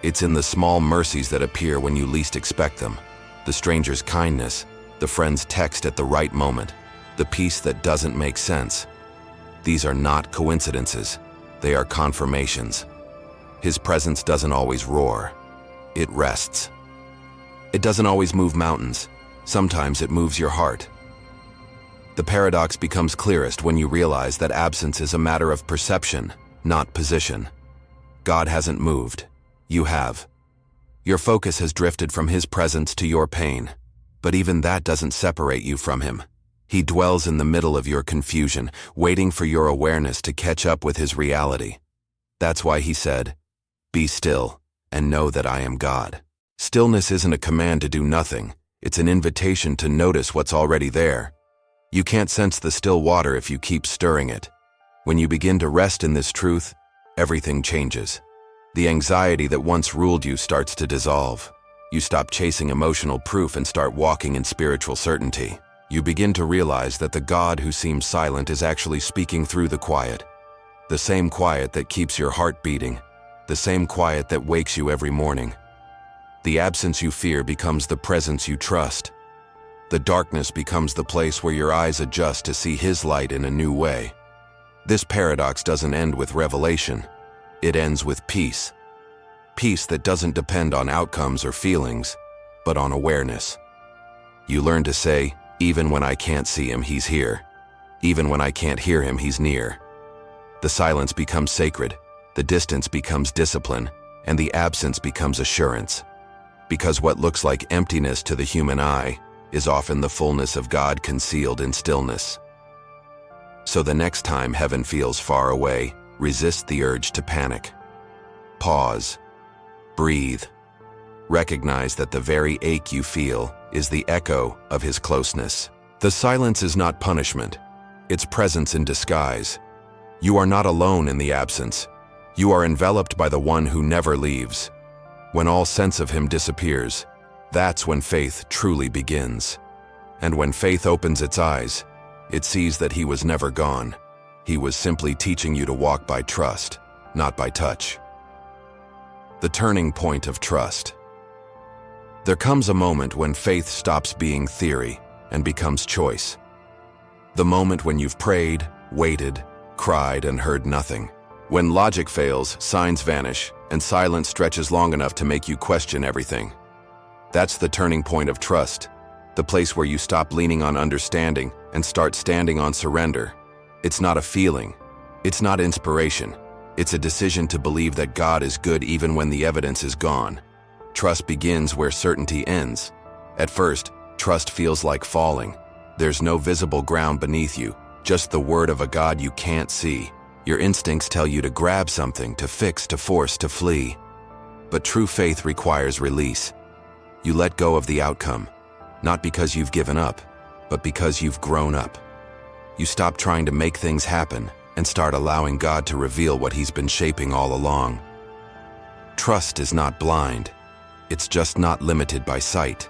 It's in the small mercies that appear when you least expect them. The stranger's kindness, the friend's text at the right moment, the peace that doesn't make sense. These are not coincidences. They are confirmations. His presence doesn't always roar. It rests. It doesn't always move mountains. Sometimes it moves your heart. The paradox becomes clearest when you realize that absence is a matter of perception, not position. God hasn't moved. You have. Your focus has drifted from His presence to your pain, but even that doesn't separate you from Him. He dwells in the middle of your confusion, waiting for your awareness to catch up with His reality. That's why He said, "Be still and know that I am God." Stillness isn't a command to do nothing. It's an invitation to notice what's already there. You can't sense the still water if you keep stirring it. When you begin to rest in this truth, everything changes. The anxiety that once ruled you starts to dissolve. You stop chasing emotional proof and start walking in spiritual certainty. You begin to realize that the God who seems silent is actually speaking through the quiet. The same quiet that keeps your heart beating. The same quiet that wakes you every morning. The absence you fear becomes the presence you trust. The darkness becomes the place where your eyes adjust to see His light in a new way. This paradox doesn't end with revelation. It ends with peace. Peace that doesn't depend on outcomes or feelings, but on awareness. You learn to say, even when I can't see Him, He's here. Even when I can't hear Him, He's near. The silence becomes sacred, the distance becomes discipline, and the absence becomes assurance. Because what looks like emptiness to the human eye is often the fullness of God concealed in stillness. So the next time heaven feels far away, resist the urge to panic. Pause. Breathe. Recognize that the very ache you feel is the echo of His closeness. The silence is not punishment. It's presence in disguise. You are not alone in the absence. You are enveloped by the one who never leaves. When all sense of Him disappears, that's when faith truly begins. And when faith opens its eyes, it sees that He was never gone. He was simply teaching you to walk by trust, not by touch. The turning point of trust. There comes a moment when faith stops being theory and becomes choice. The moment when you've prayed, waited, cried, and heard nothing. When logic fails, signs vanish, and silence stretches long enough to make you question everything. That's the turning point of trust, the place where you stop leaning on understanding and start standing on surrender. It's not a feeling. It's not inspiration. It's a decision to believe that God is good even when the evidence is gone. Trust begins where certainty ends. At first, trust feels like falling. There's no visible ground beneath you, just the word of a God you can't see. Your instincts tell you to grab something, to fix, to force, to flee. But true faith requires release. You let go of the outcome, not because you've given up, but because you've grown up. You stop trying to make things happen and start allowing God to reveal what He's been shaping all along. Trust is not blind. It's just not limited by sight.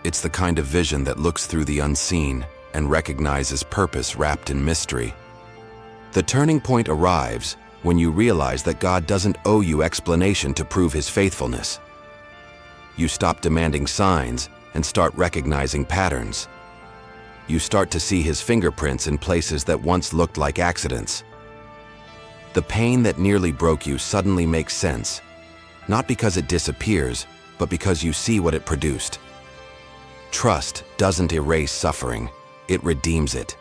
It's the kind of vision that looks through the unseen and recognizes purpose wrapped in mystery. The turning point arrives when you realize that God doesn't owe you explanation to prove His faithfulness. You stop demanding signs and start recognizing patterns. You start to see His fingerprints in places that once looked like accidents. The pain that nearly broke you suddenly makes sense, not because it disappears, but because you see what it produced. Trust doesn't erase suffering, it redeems it.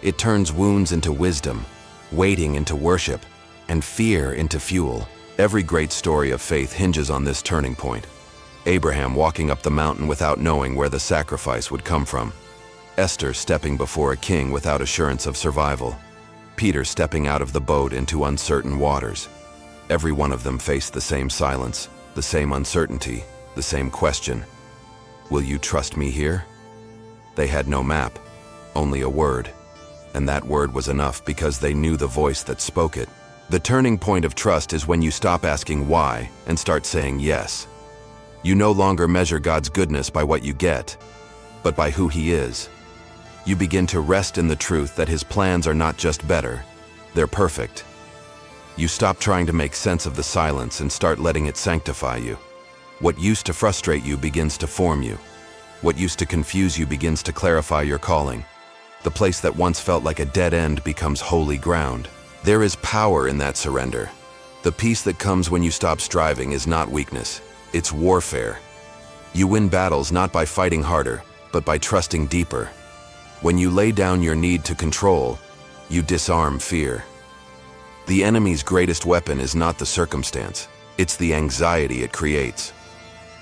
It turns wounds into wisdom, waiting into worship, and fear into fuel. Every great story of faith hinges on this turning point. Abraham walking up the mountain without knowing where the sacrifice would come from. Esther stepping before a king without assurance of survival. Peter stepping out of the boat into uncertain waters. Every one of them faced the same silence, the same uncertainty, the same question. Will you trust me here? They had no map, only a word. And that word was enough because they knew the voice that spoke it. The turning point of trust is when you stop asking why and start saying yes. You no longer measure God's goodness by what you get, but by who He is. You begin to rest in the truth that His plans are not just better, they're perfect. You stop trying to make sense of the silence and start letting it sanctify you. What used to frustrate you begins to form you. What used to confuse you begins to clarify your calling. The place that once felt like a dead end becomes holy ground. There is power in that surrender. The peace that comes when you stop striving is not weakness, it's warfare. You win battles not by fighting harder, but by trusting deeper. When you lay down your need to control, you disarm fear. The enemy's greatest weapon is not the circumstance, it's the anxiety it creates.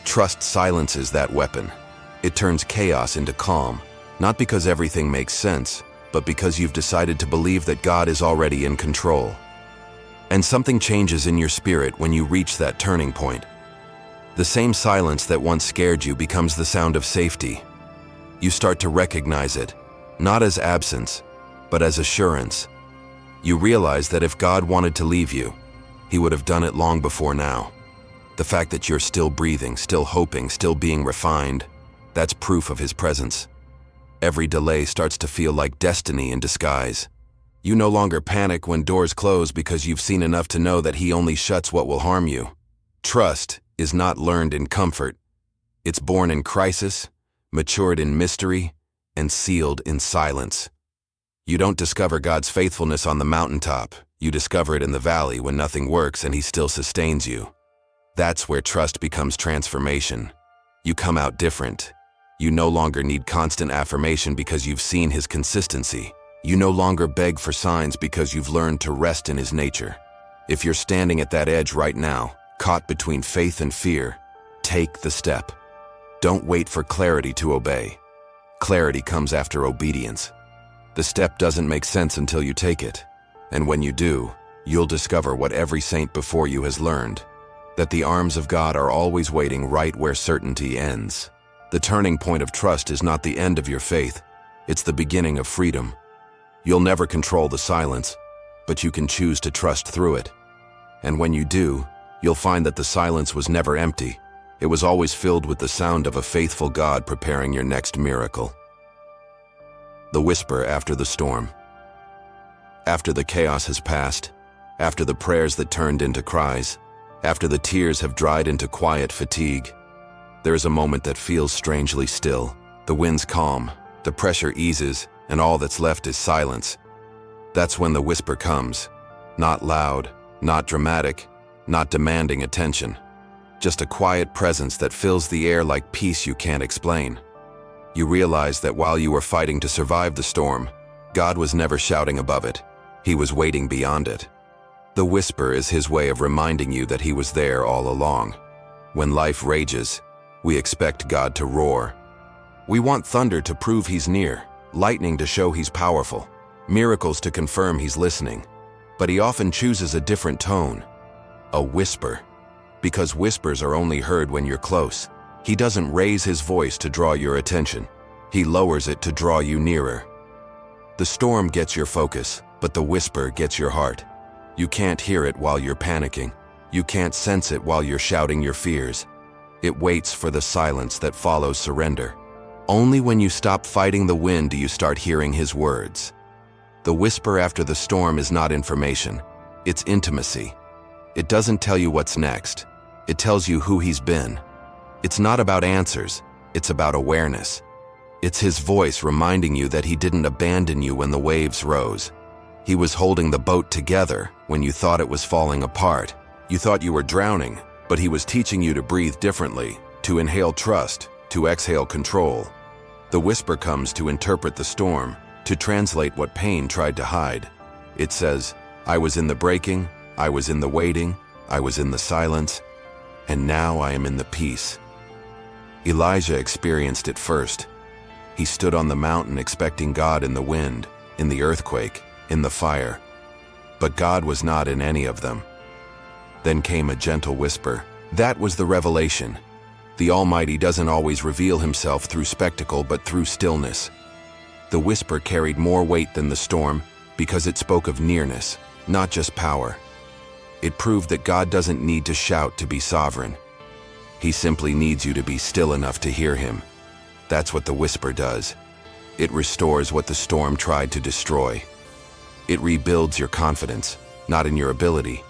Trust silences that weapon. It turns chaos into calm, not because everything makes sense, but because you've decided to believe that God is already in control. And something changes in your spirit when you reach that turning point. The same silence that once scared you becomes the sound of safety. You start to recognize it, not as absence, but as assurance. You realize that if God wanted to leave you, He would have done it long before now. The fact that you're still breathing, still hoping, still being refined, that's proof of His presence. Every delay starts to feel like destiny in disguise. You no longer panic when doors close because you've seen enough to know that He only shuts what will harm you. Trust is not learned in comfort. It's born in crisis, matured in mystery, and sealed in silence. You don't discover God's faithfulness on the mountaintop. You discover it in the valley when nothing works and He still sustains you. That's where trust becomes transformation. You come out different. You no longer need constant affirmation because you've seen His consistency. You no longer beg for signs because you've learned to rest in His nature. If you're standing at that edge right now, caught between faith and fear, take the step. Don't wait for clarity to obey. Clarity comes after obedience. The step doesn't make sense until you take it. And when you do, you'll discover what every saint before you has learned, that the arms of God are always waiting right where certainty ends. The turning point of trust is not the end of your faith, it's the beginning of freedom. You'll never control the silence, but you can choose to trust through it. And when you do, you'll find that the silence was never empty. It was always filled with the sound of a faithful God preparing your next miracle. The whisper after the storm. After the chaos has passed, after the prayers that turned into cries, after the tears have dried into quiet fatigue, there is a moment that feels strangely still. The wind's calm, the pressure eases, and all that's left is silence. That's when the whisper comes. Not loud, not dramatic, not demanding attention. Just a quiet presence that fills the air like peace you can't explain. You realize that while you were fighting to survive the storm, God was never shouting above it. He was waiting beyond it. The whisper is His way of reminding you that He was there all along. When life rages, we expect God to roar. We want thunder to prove He's near, lightning to show He's powerful, miracles to confirm He's listening. But He often chooses a different tone, a whisper. Because whispers are only heard when you're close. He doesn't raise His voice to draw your attention. He lowers it to draw you nearer. The storm gets your focus, but the whisper gets your heart. You can't hear it while you're panicking. You can't sense it while you're shouting your fears. It waits for the silence that follows surrender. Only when you stop fighting the wind do you start hearing His words. The whisper after the storm is not information. It's intimacy. It doesn't tell you what's next. It tells you who He's been. It's not about answers. It's about awareness. It's His voice reminding you that He didn't abandon you when the waves rose. He was holding the boat together when you thought it was falling apart. You thought you were drowning, but He was teaching you to breathe differently, to inhale trust, to exhale control. The whisper comes to interpret the storm, to translate what pain tried to hide. It says, I was in the breaking, I was in the waiting, I was in the silence, and now I am in the peace. Elijah experienced it first. He stood on the mountain expecting God in the wind, in the earthquake, in the fire. But God was not in any of them. Then came a gentle whisper. That was the revelation. The Almighty doesn't always reveal Himself through spectacle but through stillness. The whisper carried more weight than the storm because it spoke of nearness, not just power. It proved that God doesn't need to shout to be sovereign. He simply needs you to be still enough to hear Him. That's what the whisper does. It restores what the storm tried to destroy. It rebuilds your confidence, not in your ability,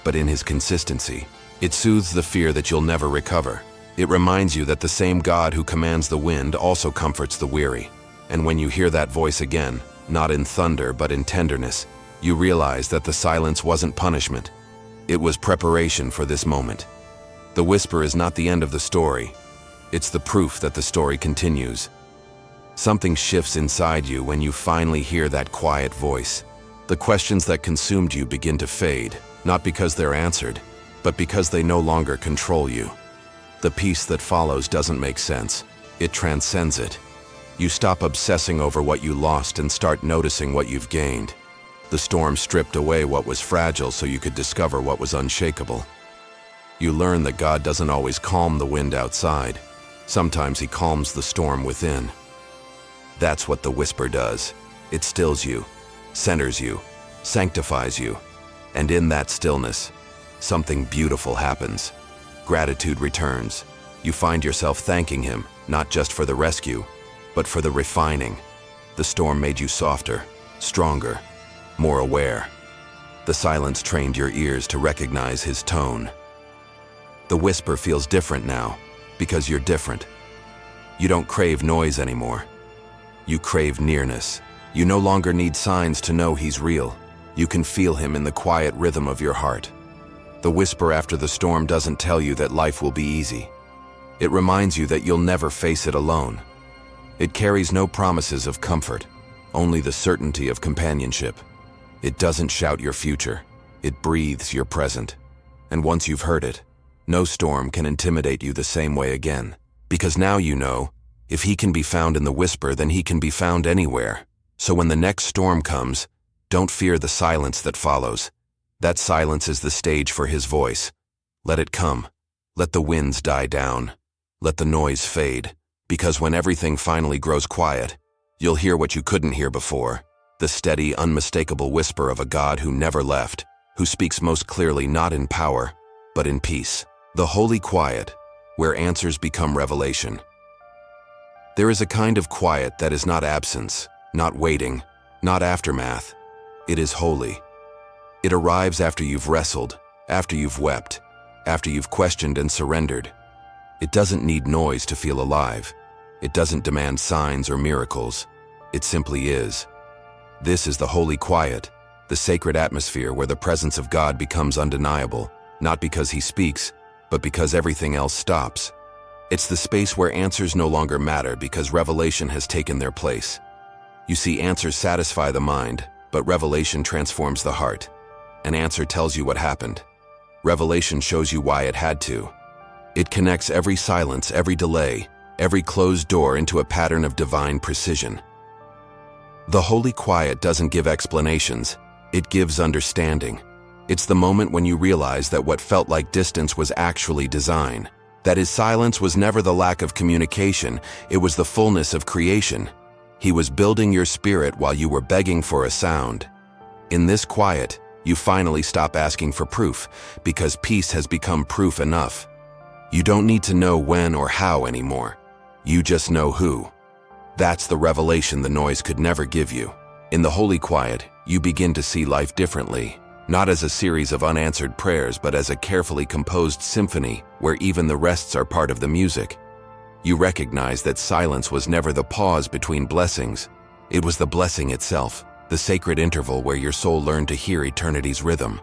but in his consistency. It soothes the fear that you'll never recover. It reminds you that the same God who commands the wind also comforts the weary. And when you hear that voice again, not in thunder but in tenderness, you realize that the silence wasn't punishment. It was preparation for this moment. The whisper is not the end of the story. It's the proof that the story continues. Something shifts inside you when you finally hear that quiet voice. The questions that consumed you begin to fade, not because they're answered, but because they no longer control you. The peace that follows doesn't make sense. It transcends it. You stop obsessing over what you lost and start noticing what you've gained. The storm stripped away what was fragile so you could discover what was unshakable. You learn that God doesn't always calm the wind outside. Sometimes he calms the storm within. That's what the whisper does. It stills you, centers you, sanctifies you. And in that stillness, something beautiful happens. Gratitude returns. You find yourself thanking him, not just for the rescue, but for the refining. The storm made you softer, stronger, more aware. The silence trained your ears to recognize his tone. The whisper feels different now, because you're different. You don't crave noise anymore. You crave nearness. You no longer need signs to know he's real. You can feel him in the quiet rhythm of your heart. The whisper after the storm doesn't tell you that life will be easy. It reminds you that you'll never face it alone. It carries no promises of comfort, only the certainty of companionship. It doesn't shout your future. It breathes your present. And once you've heard it, no storm can intimidate you the same way again. Because now you know, if he can be found in the whisper, then he can be found anywhere. So when the next storm comes, don't fear the silence that follows. That silence is the stage for his voice. Let it come. Let the winds die down. Let the noise fade. Because when everything finally grows quiet, you'll hear what you couldn't hear before. The steady, unmistakable whisper of a God who never left, who speaks most clearly not in power, but in peace. The holy quiet, where answers become revelation. There is a kind of quiet that is not absence, not waiting, not aftermath. It is holy. It arrives after you've wrestled, after you've wept, after you've questioned and surrendered. It doesn't need noise to feel alive. It doesn't demand signs or miracles. It simply is. This is the holy quiet, the sacred atmosphere where the presence of God becomes undeniable, not because he speaks, but because everything else stops. It's the space where answers no longer matter because revelation has taken their place. You see, answers satisfy the mind, but revelation transforms the heart. An answer tells you what happened. Revelation shows you why it had to. It connects every silence, every delay, every closed door into a pattern of divine precision. The holy quiet doesn't give explanations, it gives understanding. It's the moment when you realize that what felt like distance was actually design. That his silence was never the lack of communication, it was the fullness of creation. He was building your spirit while you were begging for a sound. In this quiet, you finally stop asking for proof, because peace has become proof enough. You don't need to know when or how anymore. You just know who. That's the revelation the noise could never give you. In the holy quiet, you begin to see life differently. Not as a series of unanswered prayers, but as a carefully composed symphony where even the rests are part of the music. You recognize that silence was never the pause between blessings. It was the blessing itself, the sacred interval where your soul learned to hear eternity's rhythm.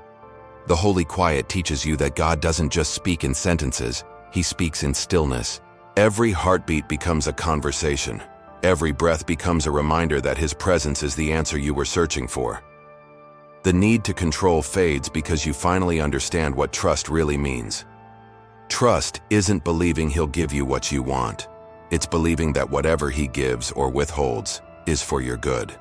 The holy quiet teaches you that God doesn't just speak in sentences, he speaks in stillness. Every heartbeat becomes a conversation. Every breath becomes a reminder that his presence is the answer you were searching for. The need to control fades because you finally understand what trust really means. Trust isn't believing he'll give you what you want. It's believing that whatever he gives or withholds is for your good.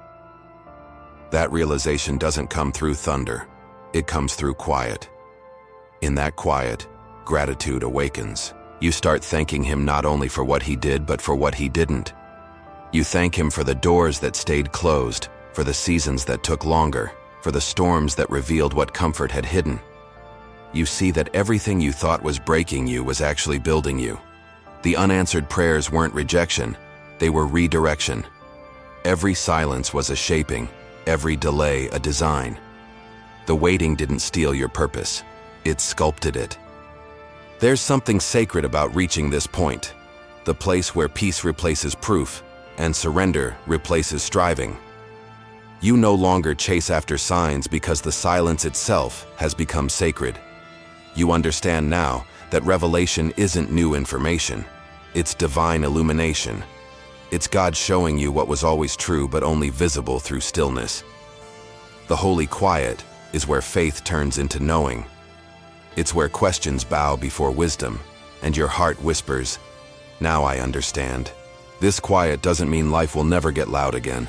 That realization doesn't come through thunder. It comes through quiet. In that quiet, gratitude awakens. You start thanking him not only for what he did, but for what he didn't. You thank him for the doors that stayed closed, for the seasons that took longer, for the storms that revealed what comfort had hidden. You see that everything you thought was breaking you was actually building you. The unanswered prayers weren't rejection, they were redirection. Every silence was a shaping, every delay a design. The waiting didn't steal your purpose. It sculpted it. There's something sacred about reaching this point, the place where peace replaces proof and surrender replaces striving. You no longer chase after signs because the silence itself has become sacred. You understand now that revelation isn't new information. It's divine illumination. It's God showing you what was always true but only visible through stillness. The holy quiet is where faith turns into knowing. It's where questions bow before wisdom and your heart whispers, "Now I understand." This quiet doesn't mean life will never get loud again.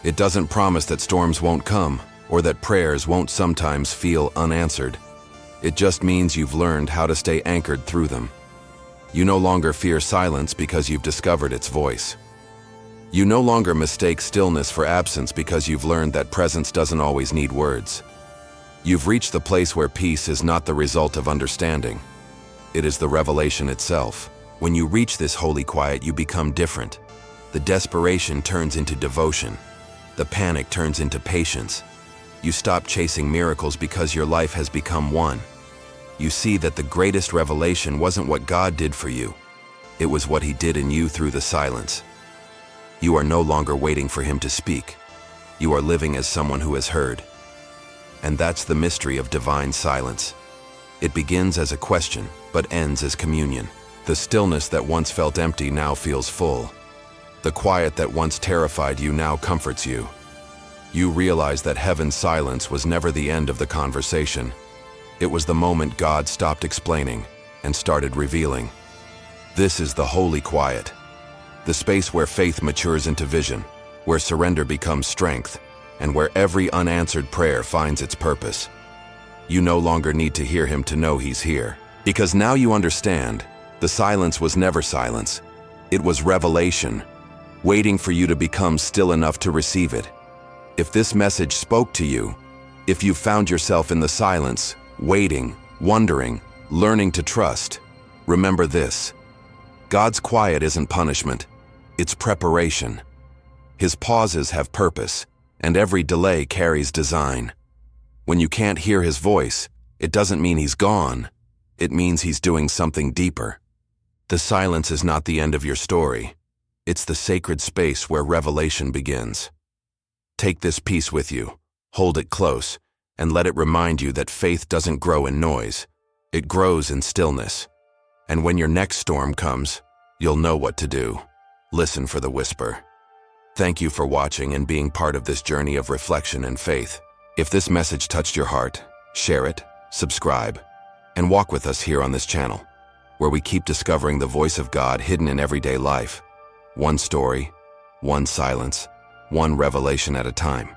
It doesn't promise that storms won't come or that prayers won't sometimes feel unanswered. It just means you've learned how to stay anchored through them. You no longer fear silence because you've discovered its voice. You no longer mistake stillness for absence because you've learned that presence doesn't always need words. You've reached the place where peace is not the result of understanding. It is the revelation itself. When you reach this holy quiet, you become different. The desperation turns into devotion. The panic turns into patience. You stop chasing miracles because your life has become one. You see that the greatest revelation wasn't what God did for you. It was what He did in you through the silence. You are no longer waiting for Him to speak. You are living as someone who has heard. And that's the mystery of divine silence. It begins as a question, but ends as communion. The stillness that once felt empty now feels full. The quiet that once terrified you now comforts you. You realize that heaven's silence was never the end of the conversation. It was the moment God stopped explaining and started revealing. This is the holy quiet, the space where faith matures into vision, where surrender becomes strength, and where every unanswered prayer finds its purpose. You no longer need to hear Him to know He's here, because now you understand, the silence was never silence. It was revelation, waiting for you to become still enough to receive it. If this message spoke to you, if you found yourself in the silence, waiting, wondering, learning to trust, remember this: God's quiet isn't punishment, it's preparation. His pauses have purpose, and every delay carries design. When you can't hear His voice, it doesn't mean He's gone. It means He's doing something deeper. The silence is not the end of your story. It's the sacred space where revelation begins. Take this peace with you, hold it close, and let it remind you that faith doesn't grow in noise. It grows in stillness. And when your next storm comes, you'll know what to do. Listen for the whisper. Thank you for watching and being part of this journey of reflection and faith. If this message touched your heart, share it, subscribe, and walk with us here on this channel, where we keep discovering the voice of God hidden in everyday life. One story, one silence, one revelation at a time.